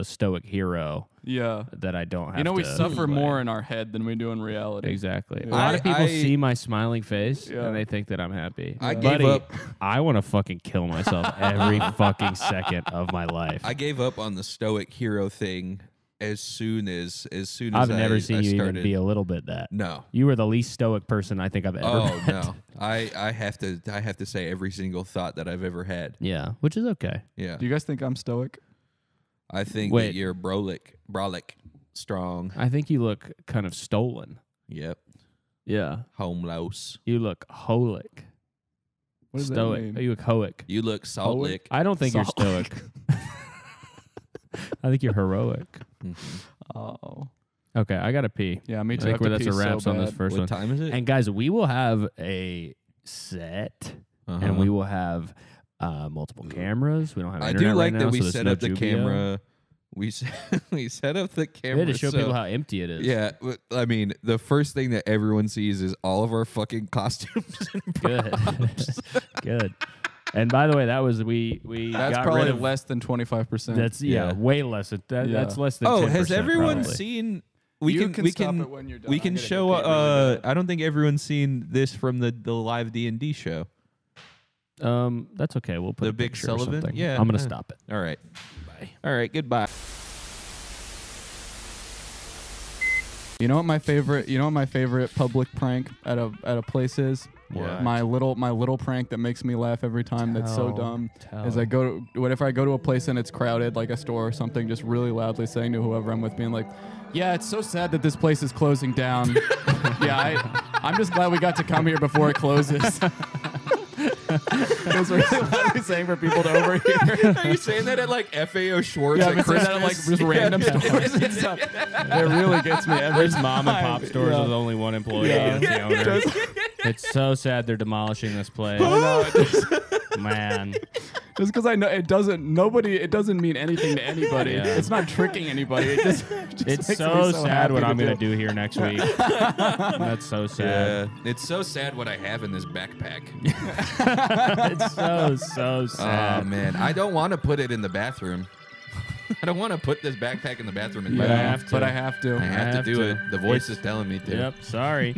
stoic hero
Yeah.
that I don't have
You know, we
to
suffer
complain.
more in our head than we do in reality.
Exactly.
Yeah.
A lot of people
I-
see my smiling face
Yeah.
and they think that I'm happy.
I
Buddy,
gave up.
I want to fucking kill myself every fucking second of my life.
I gave up on the stoic hero thing as soon as
I've never
I
seen you
started.
even be a little bit that.
No.
You were the least stoic person I think I've ever
Oh
met.
no. I have to say every single thought that I've ever had.
Yeah, which is okay.
Yeah.
Do you guys think I'm stoic?
I think
Wait.
that you're brolic strong.
I think you look kind of stolen.
Yep.
Yeah.
Homeless.
You look holic.
What does
Stoic.
that mean?
You look hoic.
You look salt
Hoic?
lick.
I don't think you're
Salt
stoic. I think you're heroic.
Oh.
Okay, I gotta pee.
Yeah, me
I
too.
think
I have
that's
to
a
pee
wraps
so
on this
bad.
first
What
one.
time is it?
And guys, we will have a set,
Uh-huh.
and we will have multiple cameras. We don't have
I
internet
do like
right
that
now,
we
so there's
set
no
up the
Jubio.
camera. We set up the
We
camera.
had to show
so-
people how empty it is.
Yeah, I mean, the first thing that everyone sees is all of our fucking costumes. And
Good. Good. And by the way, that was we
That's
got
probably
rid of,
less than 25%.
That's
Yeah.
way less. That,
Yeah.
That's less than.
oh,
10%,
has everyone
probably.
seen?
You can stop it when you're done.
We
I'm
can
gonna
show.
go pee really bad.
I don't think everyone's seen this from the live D&D show.
That's okay. We'll put
The
a
Big
picture or
Sullivan?
something.
Yeah.
I'm gonna stop it.
All right. Bye. All right. Goodbye.
You know what my favorite public prank at a place is?
What?
My little prank that makes me laugh every time. That's so dumb.
Tell.
Is whenever I go to a place and it's crowded, like a store or something, just really loudly saying to whoever I'm with, being like, "Yeah, it's so sad that this place is closing down. Yeah, I'm just glad we got to come here before it closes." It was really loudly saying for people to overhear.
Are you saying that at like FAO Schwartz
Yeah,
at
I've been saying that at like
Christmas?
just random stores and stuff. It really gets me every
There's mom and pop
time.
stores
Yeah.
with only one employee.
Yeah.
And the owner. It's so sad they're demolishing this place. Man.
Just because I know it doesn't mean anything to anybody.
Yeah.
It's not tricking anybody. It just
It's
makes
so
me
sad
happy
what I'm
do
going
it.
to do here next week. That's so sad.
Yeah. It's so sad what I have in this backpack.
It's so
Oh
sad.
man, I don't want to put it in the bathroom. I don't want to put this backpack in the bathroom and
But I
Yeah,
have to.
But I have to.
I have to do
to.
it. The voice is telling me to.
Yep. Sorry.